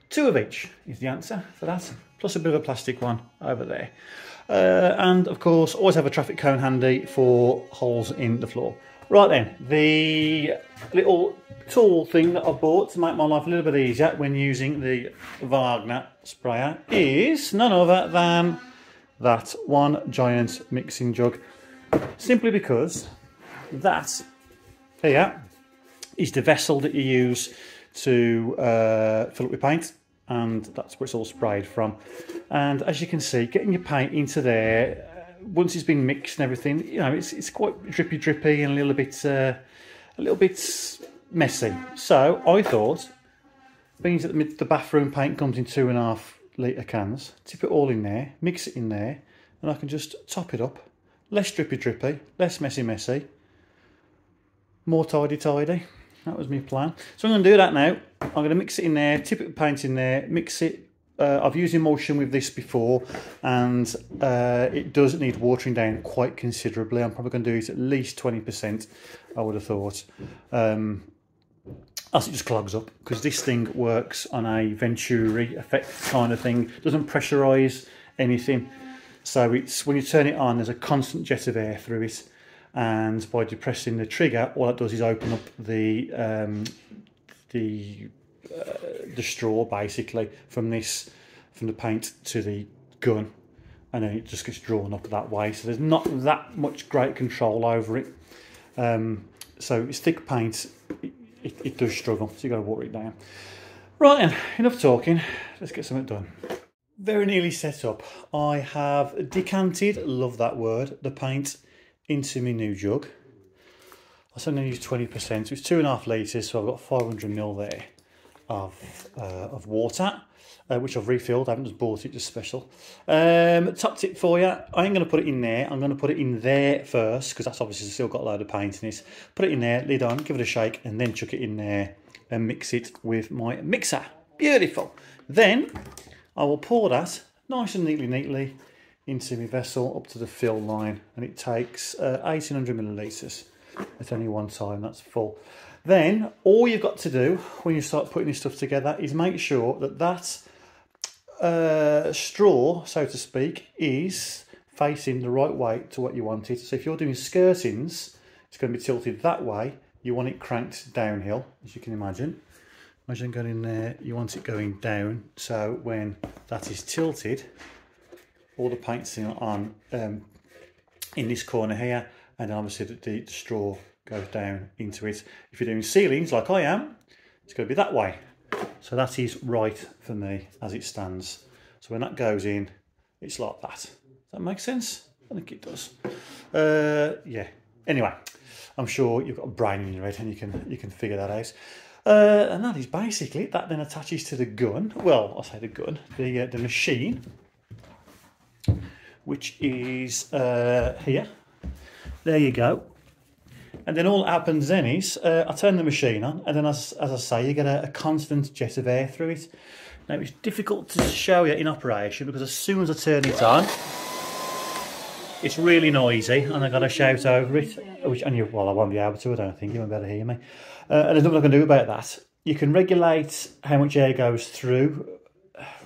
2 of each is the answer for that, plus a bit of a plastic one over there. And of course, always have a traffic cone handy for holes in the floor. Right then, the little tool thing that I bought to make my life a little bit easier when using the Wagner sprayer is none other than that one giant mixing jug. Simply because that here is the vessel that you use to fill up with paint, and that's where it's all sprayed from. And as you can see, getting your paint into there, once it's been mixed and everything, you know, it's quite drippy and a little bit messy. So I thought, being that the bathroom paint comes in 2.5 litre cans, tip it all in there, mix it in there, and I can just top it up. Less drippy, less messy, more tidy. That was my plan. So I'm going to do that now. I'm going to mix it in there, tip it with paint in there, mix it. I've used emulsion with this before, and it does need watering down quite considerably. I'm probably going to do it at least 20%, I would have thought. As it just clogs up, because this thing works on a Venturi effect kind of thing. It doesn't pressurise anything. So it's, when you turn it on, there's a constant jet of air through it. And by depressing the trigger, all that does is open up the straw basically from the paint to the gun, and then it just gets drawn up that way. So there's not that much great control over it. So it's thick paint, it does struggle, so you've got to water it down. Right then, enough talking, let's get something done. Very nearly set up. I have decanted, love that word, the paint into my new jug. I said I'm going to use 20%, so it's 2.5 litres, so I've got 500 ml there of water, which I've refilled. I haven't just bought it, just special. Top tip for you, I ain't going to put it in there. I'm going to put it in there first, because that's obviously still got a load of paint in it. Put it in there, lid on, give it a shake, and then chuck it in there and mix it with my mixer. Beautiful. Then I will pour that nice and neatly into my vessel up to the fill line, and it takes 1800 millilitres at any one time. That's full. Then all you've got to do when you start putting this stuff together is make sure that straw, so to speak, is facing the right way to what you want it. So if you're doing skirtings, it's going to be tilted that way. You want it cranked downhill, as you can imagine. Imagine going in there, you want it going down, so when that is tilted, all the paint's on in this corner here, and obviously the straw goes down into it. If you're doing ceilings like I am, it's going to be that way. So that is right for me as it stands. So when that goes in, it's like that. Does that make sense? I think it does. Yeah. Anyway, I'm sure you've got a brain in your head and you can figure that out. And that is basically it. That then attaches to the gun. Well, I'll say the gun, the machine, which is here. There you go. And then all that happens then is I turn the machine on, and then as I say, you get a constant jet of air through it. Now it's difficult to show you in operation because as soon as I turn it on, it's really noisy, and I've got to shout over it. Well, I won't be able to. I don't think you won't be able to hear me. And there's nothing I can do about that. You can regulate how much air goes through,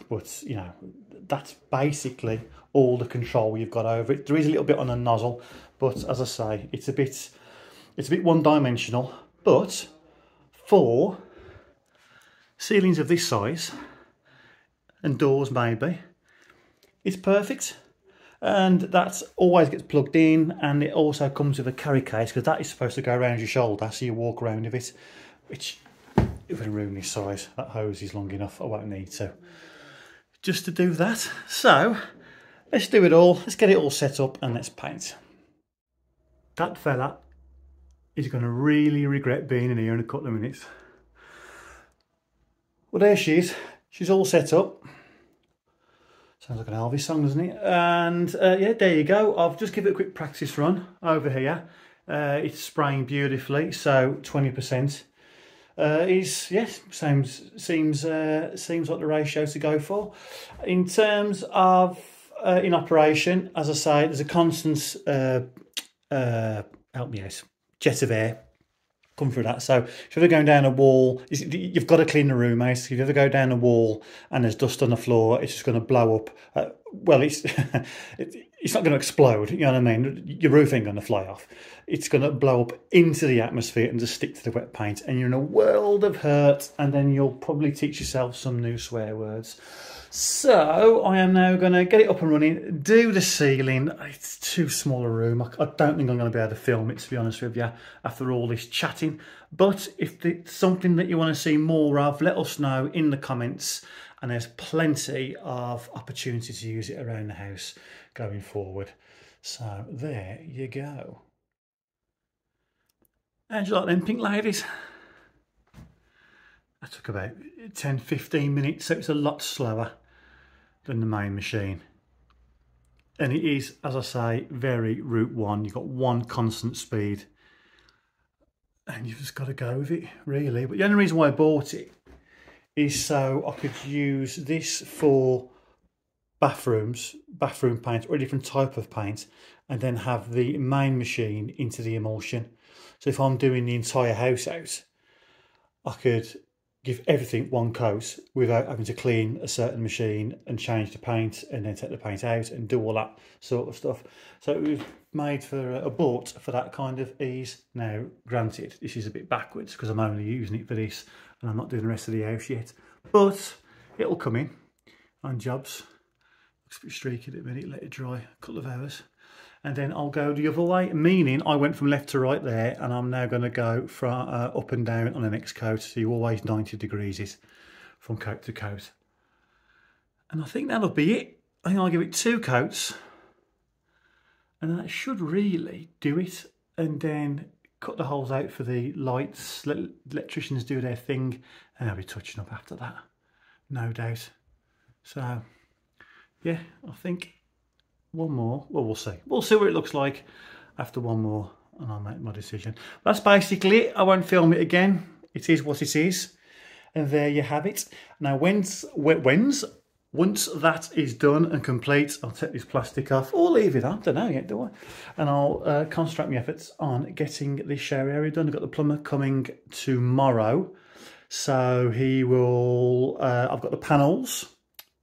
but you know, that's basically all the control you've got over it. There is a little bit on the nozzle, but as I say, it's a bit one-dimensional. But for ceilings of this size and doors maybe, it's perfect. And that always gets plugged in, and it also comes with a carry case, because that is supposed to go around your shoulder, so you walk around with it, which, if in a room this size, that hose is long enough, I won't need to. Just to do that. So, let's do it all, let's get it all set up, and let's paint. That fella is going to really regret being in here in a couple of minutes. Well, there she is, she's all set up. Sounds like an Elvis song, doesn't it? And yeah, there you go. I've just given it a quick practice run over here. It's spraying beautifully, so 20% is, yes, seems like the ratio to go for. In terms of in operation, as I say, there's a constant help me out, jet of air come through that. So if you're ever going down a wall, you've got to clean the room out. If you ever go down a wall and there's dust on the floor, it's just going to blow up. Well, it's it's not going to explode, you know what I mean? Your roof ain't going to fly off. It's going to blow up into the atmosphere and just stick to the wet paint, and you're in a world of hurt, and then you'll probably teach yourself some new swear words. So I am now going to get it up and running, do the ceiling. It's too small a room. I don't think I'm going to be able to film it, to be honest with you, after all this chatting. But if it's something that you want to see more of, let us know in the comments. And there's plenty of opportunity to use it around the house going forward. So there you go. How'd you like them, pink ladies? That took about 10-15 minutes, so it's a lot slower than the main machine. And it is, as I say, very Route 1. You've got one constant speed and you've just got to go with it, really. But the only reason why I bought it is so I could use this for bathrooms, bathroom paint, or a different type of paint, and then have the main machine into the emulsion. So if I'm doing the entire house out, I could give everything one coat without having to clean a certain machine and change the paint and then take the paint out and do all that sort of stuff. So it was made for bought for that kind of ease. Now, granted, this is a bit backwards because I'm only using it for this and I'm not doing the rest of the house yet, but it'll come in on jobs. Looks a bit streaky at the minute, let it dry a couple of hours. And then I'll go the other way, meaning I went from left to right there, and I'm now going to go from up and down on the next coat. So you're always 90 degrees from coat to coat. And I think that'll be it. I think I'll give it 2 coats, and that should really do it. And then cut the holes out for the lights, let electricians do their thing, and I'll be touching up after that, no doubt. So yeah, I think one more. Well, we'll see. We'll see what it looks like after one more, and I'll make my decision. That's basically it. I won't film it again. It is what it is, and there you have it. Now, once that is done and complete, I'll take this plastic off or leave it on. I don't know yet, do I? And I'll concentrate my efforts on getting this shower area done. I've got the plumber coming tomorrow, so he will. I've got the panels.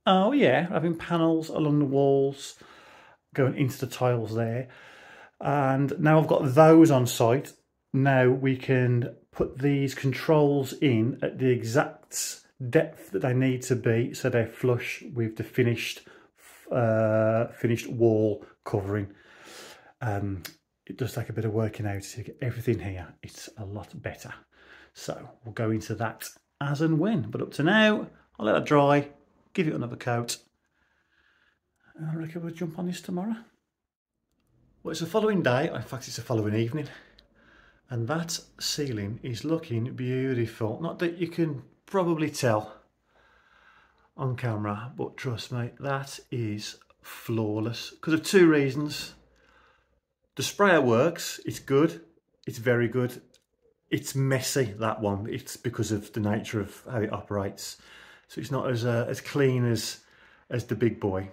Oh yeah, having panels along the walls, going into the tiles there, and now I've got those on site. Now we can put these controls in at the exact depth that they need to be, so they're flush with the finished wall covering. It does take a bit of working out to get everything here. It's a lot better, so we'll go into that as and when. But up to now, I'll let it dry, give it another coat. I reckon we'll jump on this tomorrow. Well, it's the following day, in fact it's the following evening, and that ceiling is looking beautiful. Not that you can probably tell on camera, but trust me, that is flawless because of 2 reasons. The sprayer works, it's good, it's very good. It's messy, that one. It's because of the nature of how it operates. So it's not as clean as the big boy.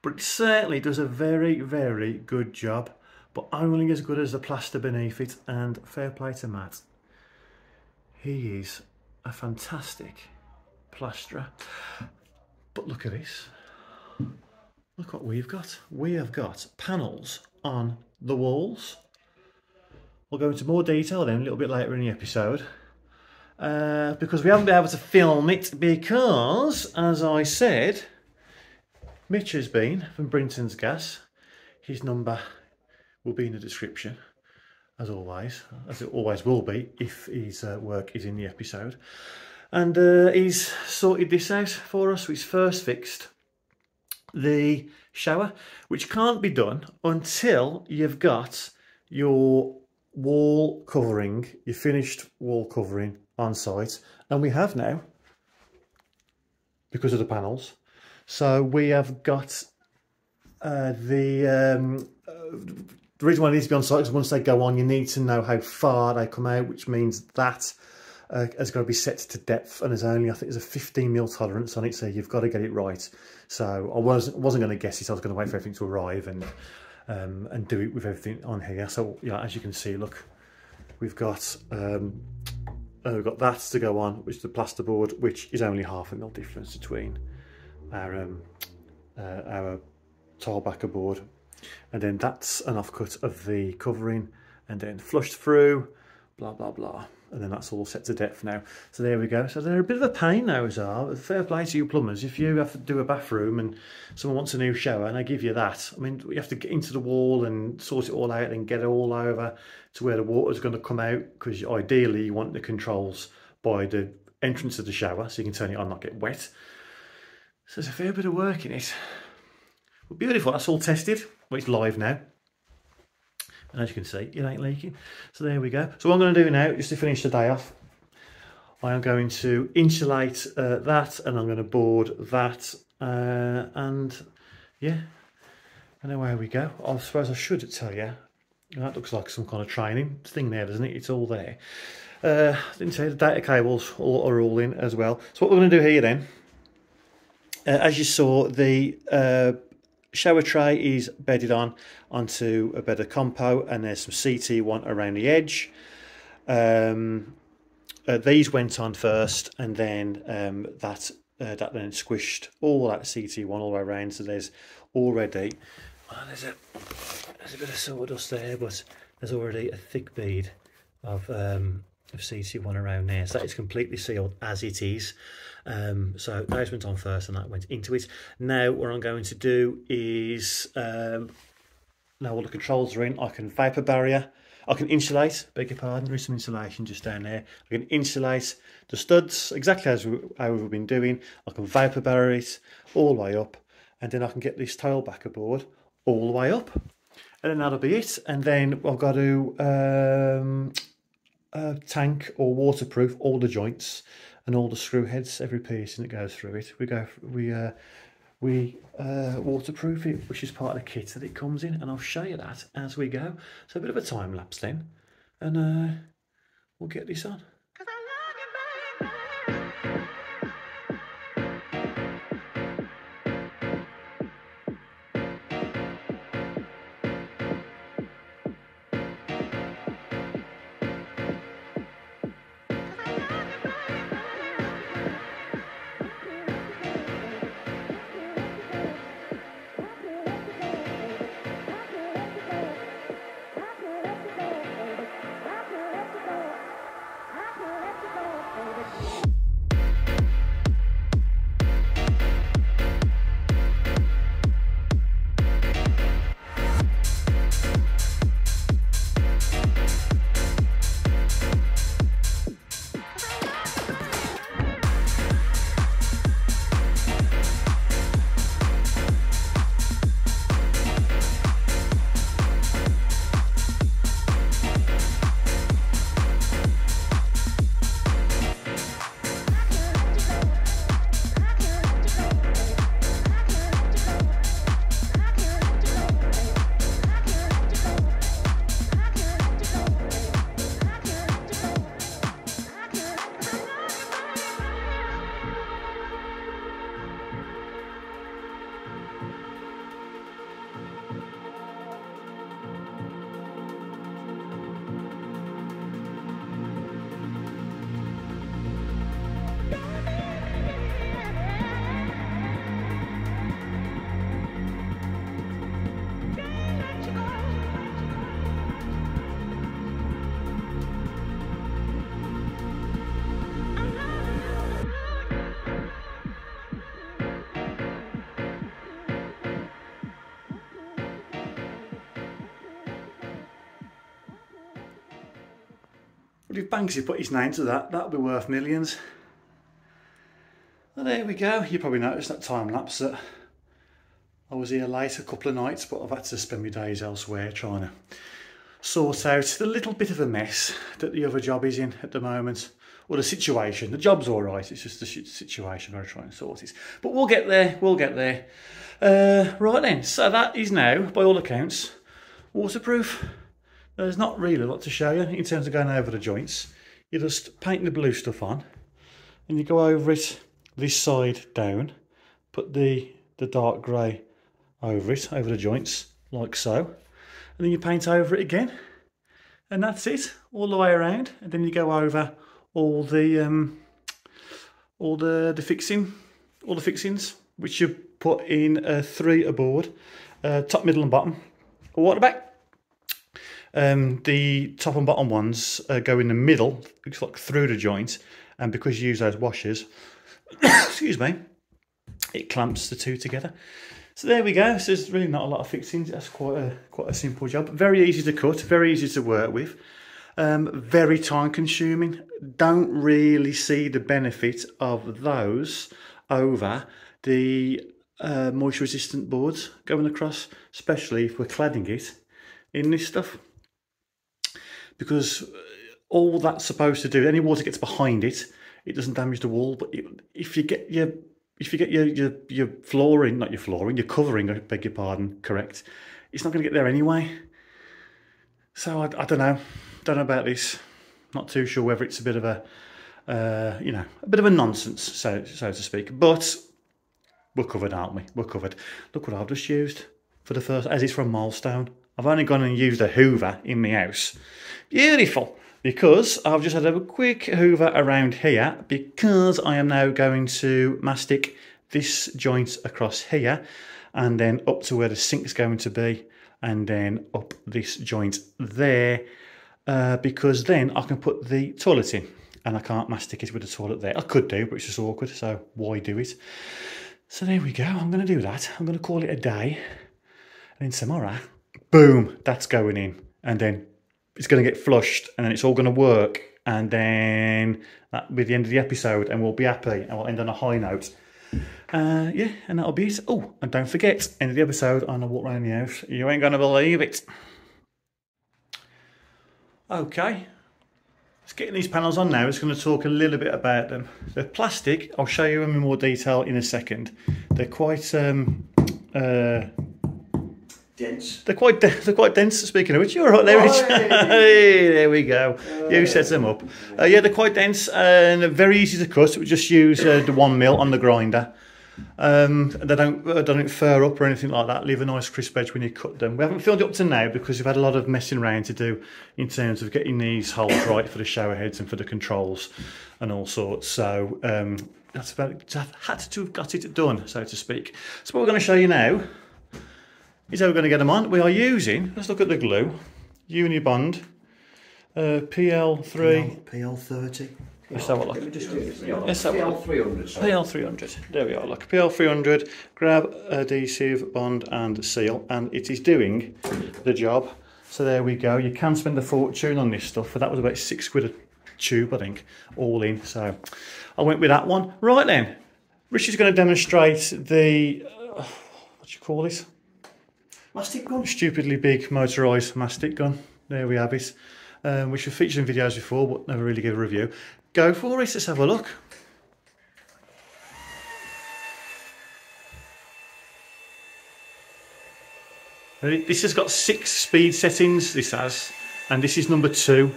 But it certainly does a very, very good job, but only as good as the plaster beneath it, and fair play to Matt. He is a fantastic plasterer. But look at this. look what we've got. We have got panels on the walls. We'll go into more detail then a little bit later in the episode. Because we haven't been able to film it because, as I said, Mitch has been from Brinton's Gas. His number will be in the description, as it always will be if his work is in the episode. And he's sorted this out for us. He's first fixed the shower, which can't be done until you've got your wall covering, your finished wall covering on site. And we have now, because of the panels. So we have got the reason why it needs to be on site is once they go on, you need to know how far they come out, which means that has got to be set to depth, and there's only, I think there's a 15mm tolerance on it, so you've got to get it right. So I wasn't going to guess it, I was going to wait for everything to arrive and do it with everything on here. So yeah, as you can see, look, we've got that to go on, which is the plasterboard, which is only 0.5mm difference between our tile backer board, and then that's an offcut of the covering, and then flushed through, blah blah blah, and then that's all set to depth now. So there we go. So they're a bit of a pain, those are. Fair play to you plumbers. If you have to do a bathroom and someone wants a new shower and they give you that, I mean, you have to get into the wall and sort it all out and get it all over to where the water's going to come out, because ideally you want the controls by the entrance of the shower so you can turn it on, not get wet. So there's a fair bit of work in it. But beautiful, that's all tested. Well, it's live now. And as you can see, it ain't leaking. So there we go. So what I'm going to do now, just to finish the day off, I am going to insulate that, and I'm going to board that, and yeah, and away we go. I suppose I should tell you, that looks like some kind of training thing there, doesn't it? It's all there. I didn't say the data cables are all in as well. So what we're going to do here then, as you saw, the shower tray is bedded onto a bed of compo, and there's some CT1 around the edge. These went on first, and then that then squished all that CT1 all the way around. So there's already, well, there's a bit of sawdust there, but there's already a thick bead of CT1 around there. So that is completely sealed as it is. So those went on first, and that went into it. Now what I'm going to do is, now all the controls are in, I can vapor barrier, I can insulate, beg your pardon, there is some insulation just down there. I can insulate the studs exactly as how we've been doing. I can vapor barrier it all the way up, and then I can get this tile backer board all the way up, and then that'll be it. And then I've got to tank or waterproof all the joints and all the screw heads, every piercing that goes through it. We waterproof it, which is part of the kit that it comes in, and I'll show you that as we go. So a bit of a time lapse then, and we'll get this on. But if Banksy put his name to that, that'd be worth millions. Well, there we go. You probably noticed that time lapse that I was here late a couple of nights, but I've had to spend my days elsewhere trying to sort out the little bit of a mess that the other job is in at the moment. Or the situation. The job's all right. It's just the situation where I try and sort it. But we'll get there. We'll get there. Right then. So that is now, by all accounts, waterproof. There's not really a lot to show you in terms of going over the joints. You just paint the blue stuff on, and you go over it this side down. Put the dark grey over it, over the joints, like so. And then you paint over it again, and that's it, all the way around. And then you go over all the fixings, which you put in 3 aboard, top, middle, and bottom. Water back. The top and bottom ones go in the middle, looks like through the joint, and because you use those washers, excuse me, it clamps the two together. So there we go. So there's really not a lot of fixings. That's quite a simple job. Very easy to cut, very easy to work with. Very time consuming. Don't really see the benefit of those over the moisture resistant boards going across, especially if we're cladding it in this stuff, because all that's supposed to do, any water gets behind it, it doesn't damage the wall. But if you get your flooring, not your flooring, your covering, I beg your pardon, correct, it's not going to get there anyway. So I don't know about this. Not too sure whether it's a bit of a a bit of a nonsense, so to speak. But we're covered, aren't we? We're covered. Look what I've just used for the first, as it's from Milestone. I've only gone and used a hoover in my house. Beautiful, because I've just had a quick hoover around here, because I am now going to mastic this joint across here, and then up to where the sink's going to be, and then up this joint there, because then I can put the toilet in, and I can't mastic it with the toilet there. I could do, but it's just awkward, so why do it? So there we go. I'm going to do that. I'm going to call it a day, and then tomorrow, boom, that's going in, and then it's going to get flushed, and then it's all going to work, and then that'll be the end of the episode, and we'll be happy, and we'll end on a high note. Yeah, and that'll be it. Oh, and don't forget, end of the episode, and I'll walk around the house. You ain't going to believe it. Okay, let's get these panels on now. It's going to talk a little bit about them. They're plastic. I'll show you them in more detail in a second. They're quite dense. They're quite dense. Speaking of which, you're right there, Rich. Hey, there we go. You set them up. Yeah, they're quite dense and very easy to cut. We just use the 1 mil on the grinder. They don't fur up or anything like that. Leave a nice crisp edge when you cut them. We haven't filled it up to now because we've had a lot of messing around to do in terms of getting these holes right for the shower heads and for the controls and all sorts. So that's about it. I've had to have got it done, so to speak. So what we're going to show you now is how we're going to get them on. We are using, let's look at the glue, Unibond PL30. Let's have a look. Let's have a look. PL300. There we are. Look, PL300. Grab adhesive, bond, and seal, and it is doing the job. So there we go. You can spend a fortune on this stuff, but that was about £6 a tube, I think, all in. So I went with that one. Right then, Richard's going to demonstrate the what do you call this? Mastic gun. Stupidly big motorised mastic gun. There we have it. Which we've featured in videos before, but never really give a review. Go for it, let's have a look. This has got 6 speed settings, this has, and this is number 2.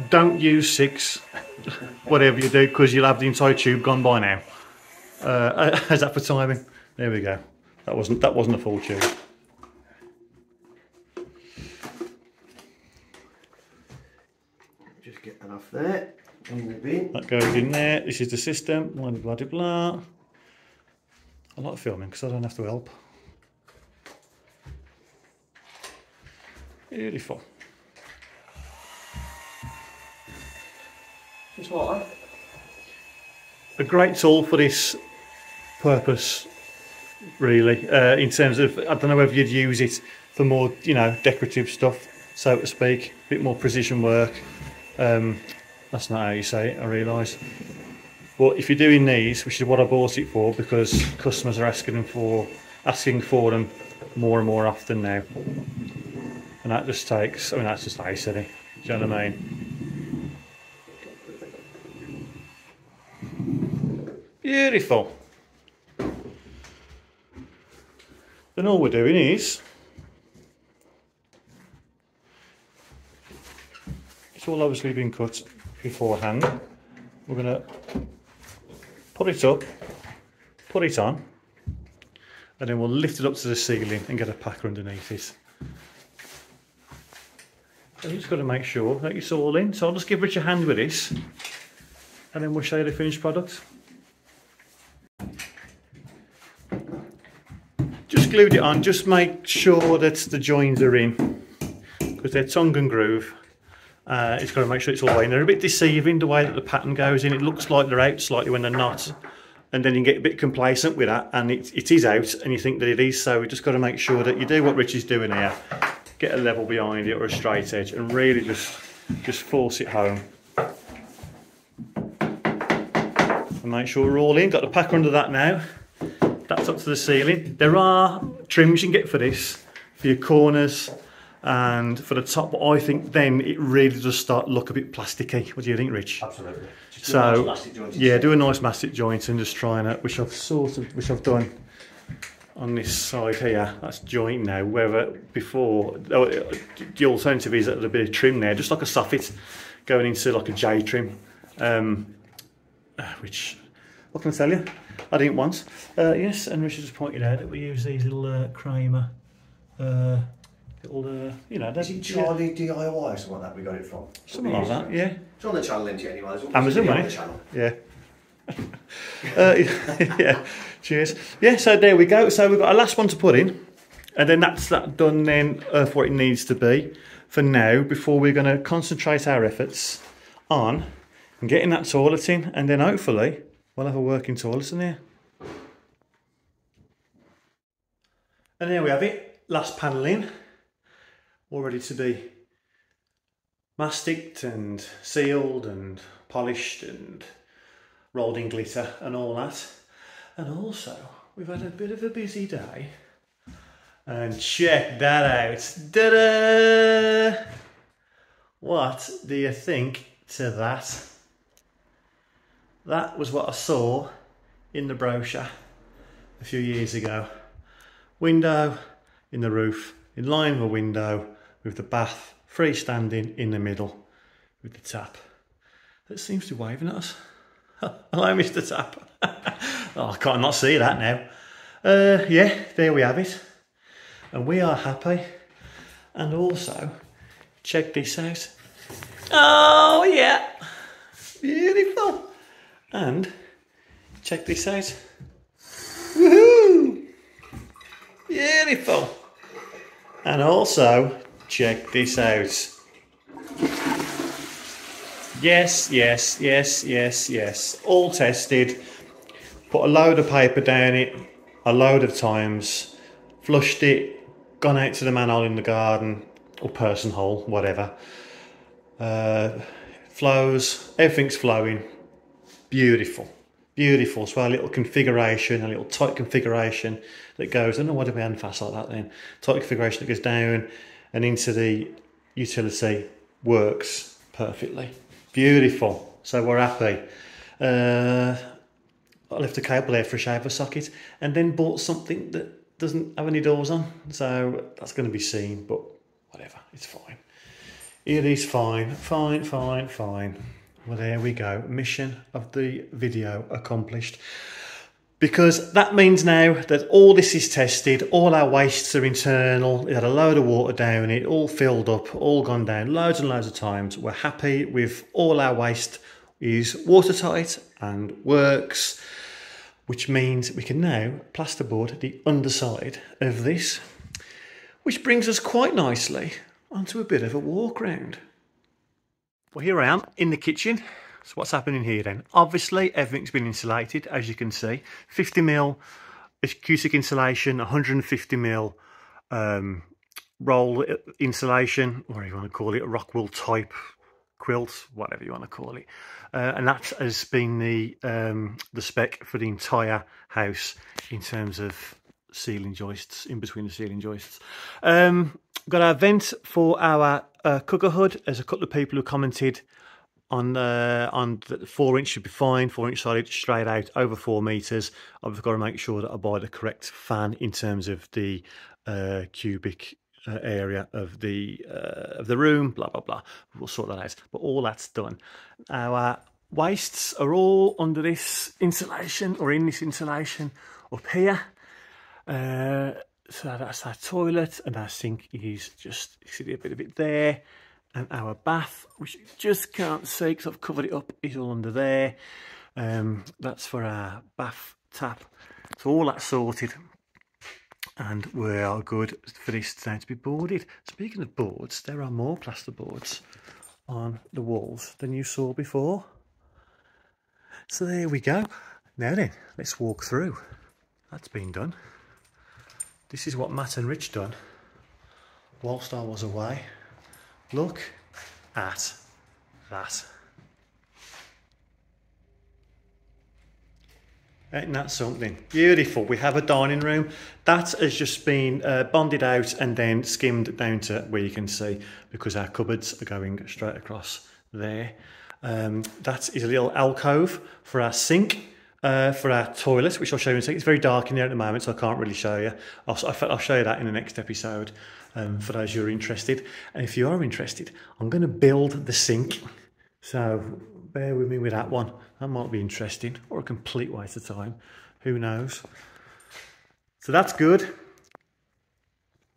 Don't use 6, whatever you do, because you'll have the entire tube gone by now. How's that for timing? There we go. That wasn't a full tube. Just get that off there. In the bin. That goes in there. This is the system. Blah blah blah blah. I like filming because I don't have to help. Beautiful. Just what? A great tool for this purpose, really. In terms of, I don't know whether you'd use it for more, decorative stuff, so to speak. A bit more precision work. That's not how you say it, I realise. But if you're doing these, which is what I bought it for, because customers are asking for them more and more often now. And that just takes, I mean, that's just aesthetic. Do you know what I mean? Beautiful. Then all we're doing is, it's all obviously been cut beforehand. We're going to put it up, put it on, and then we'll lift it up to the ceiling and get a packer underneath it. So you just got to make sure that it's all in. So I'll just give Rich a hand with this, and then we'll show you the finished product. Just glued it on, just make sure that the joins are in, because they're tongue and groove. It's got to make sure it's all in. They're a bit deceiving the way that the pattern goes in. It looks like they're out slightly when they're not, and then you get a bit complacent with that, and it is out, and you think that it is. So we just got to make sure that you do what Rich is doing here. Get a level behind it or a straight edge, and really just force it home. And make sure we're all in. Got the packer under that now. That's up to the ceiling. There are trims you can get for this, for your corners and for the top, but I think then it really does start to look a bit plasticky. What do you think, Rich? Absolutely. Just So, do a nice mastic joint yeah, instead. do a nice mastic joint and just try and, which I've done on this side here. That's joint now. Whether before, the alternative is a bit of trim there, just like a soffit going into like a J trim, which, what can I tell you? I didn't once. Yes, and Richard just pointed out that we use these little Kramer, little, you know, Is it Charlie DIY or something like that we got it from? something like that, yeah. It's on the channel, isn't it, anyway? There's Amazon, always a mate. video on the channel. Yeah. Yeah, cheers. Yeah, so there we go. So we've got our last one to put in, and then that's that done then for what it needs to be for now, before we're going to concentrate our efforts on getting that toilet in, and then hopefully we'll have a working toilet in there. And there we have it, last panel in, all ready to be masticed and sealed and polished and rolled in glitter and all that. And also, we've had a bit of a busy day. And check that out. Ta-da! What do you think to that? That was what I saw in the brochure a few years ago. Window in the roof, in line with a window, with the bath freestanding in the middle, with the tap. That seems to be waving at us. Hello, Mr. Tap. Oh, I can't not see that now. Yeah, there we have it. And we are happy. And also, check this out. Oh, yeah. Beautiful. And check this out. Woohoo! Beautiful. And also, check this out. Yes, yes, yes, yes, yes. All tested. Put a load of paper down it a load of times. Flushed it. Gone out to the manhole in the garden. Or person hole, whatever. Flows. Everything's flowing. Beautiful. Beautiful. So a little configuration, a little tight configuration that goes, I don't know why do we hand fast like that then. Tight configuration that goes down and into the utility works perfectly. Beautiful. So we're happy. I left a cable there for a shaver socket and then bought something that doesn't have any doors on. So that's going to be seen, but whatever, it's fine. It is fine. Fine, fine, fine. Well, there we go. Mission of the video accomplished. Because that means now that all this is tested, all our wastes are internal, it had a load of water down it, all filled up, all gone down loads and loads of times. We're happy with all our waste is watertight and works, which means we can now plasterboard the underside of this, which brings us quite nicely onto a bit of a walk round. Well, here I am in the kitchen. So what's happening here then? Obviously, everything's been insulated, as you can see. 50mm acoustic insulation, 150mm roll insulation, or you want to call it, a rock wool type quilt, whatever you want to call it. And that has been the spec for the entire house in terms of ceiling joists, in between the ceiling joists. Got our vent for our cooker hood. There's a couple of people who commented on the 4-inch should be fine, 4-inch solid, straight out, over 4 meters. I've got to make sure that I buy the correct fan in terms of the cubic area of the room, blah blah blah. We'll sort that out, but all that's done. Our wastes are all under this insulation, or in this insulation up here. So that's our toilet, and our sink is just, you see a bit of it there, and our bath, which you just can't see because I've covered it up, is all under there. That's for our bath tap. So all that's sorted, and we are good for this now to be boarded. Speaking of boards, there are more plaster boards on the walls than you saw before. So there we go. Now then, let's walk through. That's been done. This is what Matt and Rich done whilst I was away. Look at that. Ain't that something? Beautiful. We have a dining room. That has just been bonded out and then skimmed down to where you can see, because our cupboards are going straight across there. That is a little alcove for our sink. For our toilet, which I'll show you in a second. It's very dark in there at the moment, so I can't really show you. I'll show you that in the next episode for those who are interested. And if you are interested, I'm going to build the sink. So bear with me with that one. That might be interesting, or a complete waste of time. Who knows? So that's good.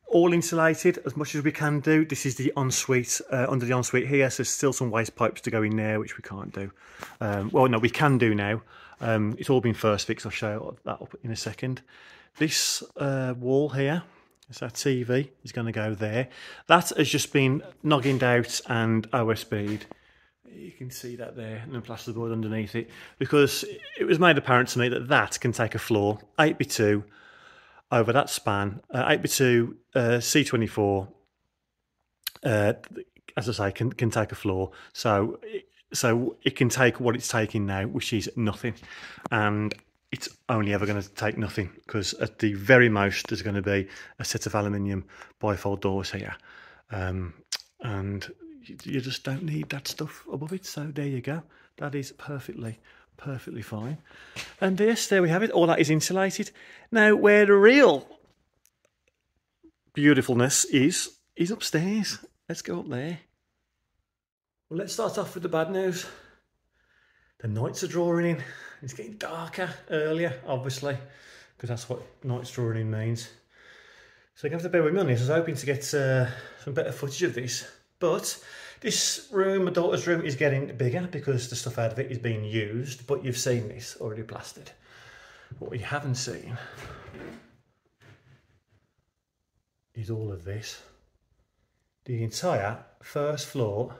All insulated as much as we can do. This is the ensuite, under the ensuite here, so there's still some waste pipes to go in there, which we can't do. Well, no, we can do now. It's all been first fixed. I'll show that up in a second. This wall here, it's our TV, is going to go there. That has just been nogged out and OSB'd. You can see that there, and then plasterboard underneath it, because it was made apparent to me that that can take a floor 8x2 over that span, 8x2 C24. As I say, can take a floor. So it can take what it's taking now, which is nothing, and it's only ever going to take nothing, because at the very most there's going to be a set of aluminium bifold doors here, and you just don't need that stuff above it. So there you go. That is perfectly fine. And yes, there we have it. All that is insulated. Now, where the real beautifulness is upstairs. Let's go up there. Well, let's start off with the bad news. The nights are drawing in. It's getting darker earlier, obviously, because that's what nights drawing in means. So you're going to have to bear with me on this. I was hoping to get some better footage of this. But this room, my daughter's room, is getting bigger because the stuff out of it is being used. But you've seen this already plastered. What we haven't seen is all of this. The entire first floor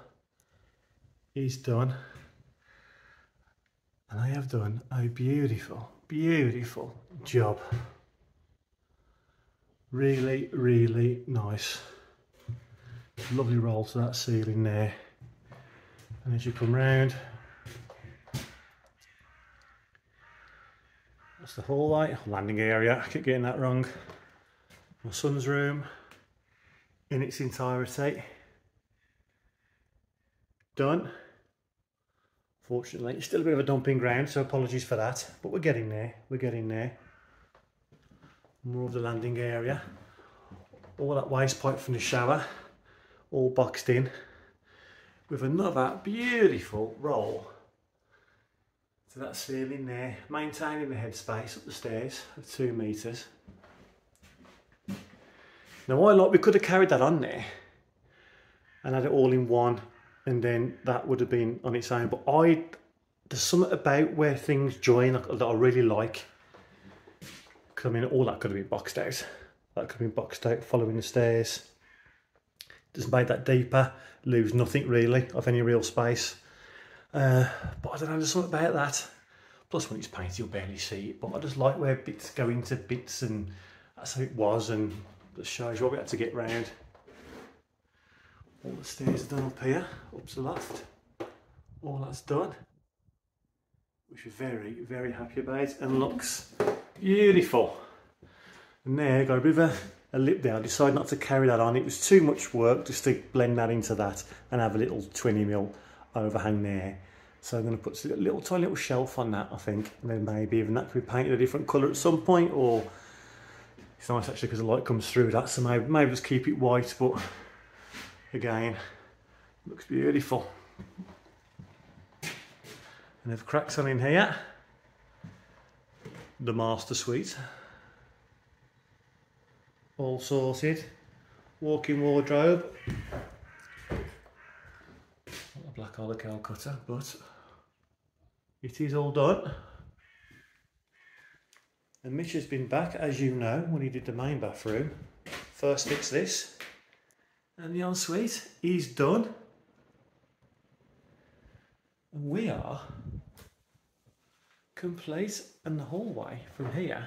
is done. And I have done a beautiful, beautiful job. Really, really nice. Lovely roll to that ceiling there. And as you come round, that's the hallway, landing area. I keep getting that wrong. My son's room in its entirety. Done. Fortunately, it's still a bit of a dumping ground, so apologies for that, but we're getting there. We're getting there. More of the landing area. All that waste pipe from the shower, all boxed in, with another beautiful roll to that ceiling there, maintaining the headspace up the stairs of 2 meters. Now, we could have carried that on there and had it all in one, and then that would have been on its own. But there's something about where things join that I really like. Because I mean, all that could have been boxed out. That could have been boxed out following the stairs. Just made that deeper, lose nothing really of any real space. But I don't know, there's something about that. Plus, when it's painted, you'll barely see it. But I just like where bits go into bits, and that's how it was, and that shows you what we had to get round. All the stairs are done up here, up to the loft. all that's done, which we're very, very happy about, and looks beautiful. And there, got a bit of a lip there. I decided not to carry that on. It was too much work just to blend that into that and have a little 20mm overhang there. So I'm going to put a little tiny little shelf on that, I think, and then maybe even that could be painted a different colour at some point, or it's nice actually because the light comes through that, so maybe just keep it white, but again, it looks beautiful. And there's cracks on in here, the master suite, all sorted, walk-in wardrobe, not a black olive coal cutter, but it is all done. And Mitch has been back, as you know, when he did the main bathroom. First fix this, and the ensuite is done. And we are complete, and the hallway from here,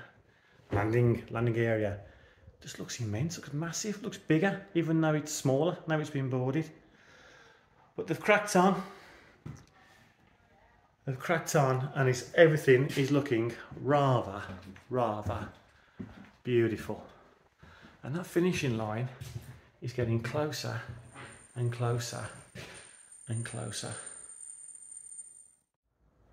landing area, just looks immense, looks massive, looks bigger, even though it's smaller, now it's been boarded. But they've cracked on. They've cracked on, and everything is looking rather beautiful. And that finishing line is getting closer and closer and closer.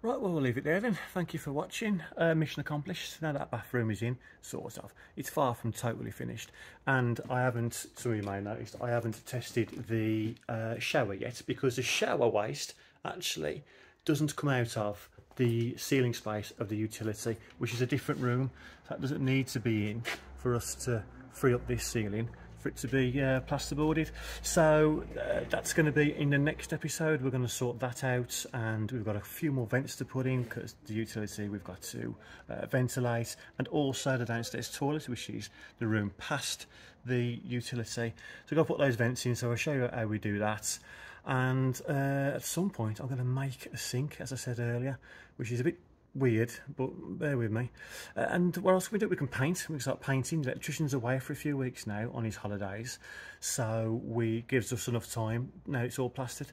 Right, well, we'll leave it there then. Thank you for watching. Mission accomplished. Now that bathroom is in, sort of. It's far from totally finished. And I haven't, some of you may have noticed, I haven't tested the shower yet, because the shower waste actually doesn't come out of the ceiling space of the utility, which is a different room. That doesn't need to be in for us to free up this ceiling for it to be plasterboarded. So that's going to be in the next episode. We're going to sort that out, and we've got a few more vents to put in, because the utility we've got to ventilate, and also the downstairs toilet, which is the room past the utility. So we've got to put those vents in, so I'll show you how we do that. And at some point I'm going to make a sink, as I said earlier, which is a bit weird, but bear with me. And what else can we do? We can paint. We can start painting. The electrician's away for a few weeks now on his holidays, so gives us enough time, now it's all plastered,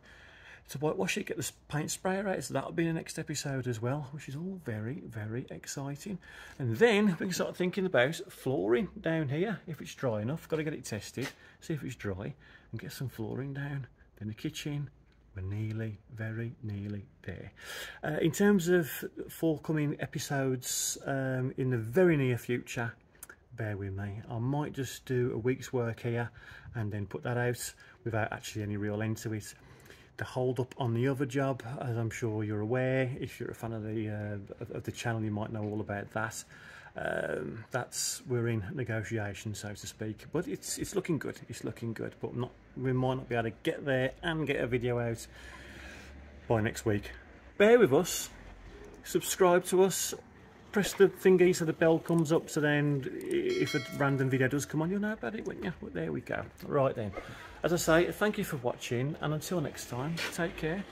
to whitewash it, get the paint sprayer out. So that'll be the next episode as well, which is all very, very exciting. And then we can start thinking about flooring down here, if it's dry enough. Got to get it tested, see if it's dry, and get some flooring down. In the kitchen, we're very nearly there. In terms of forthcoming episodes in the very near future, bear with me. I might just do a week's work here and then put that out without actually any real end to it. The hold up on the other job, as I'm sure you're aware, if you're a fan of the channel, you might know all about that. We're in negotiation, so to speak, but it's looking good. It's looking good, but we might not be able to get there and get a video out by next week. Bear with us, subscribe to us, press the thingy so the bell comes up, so then if a random video does come on, you'll know about it, won't you? Well, there we go. Right then, as I say, thank you for watching, and until next time, take care.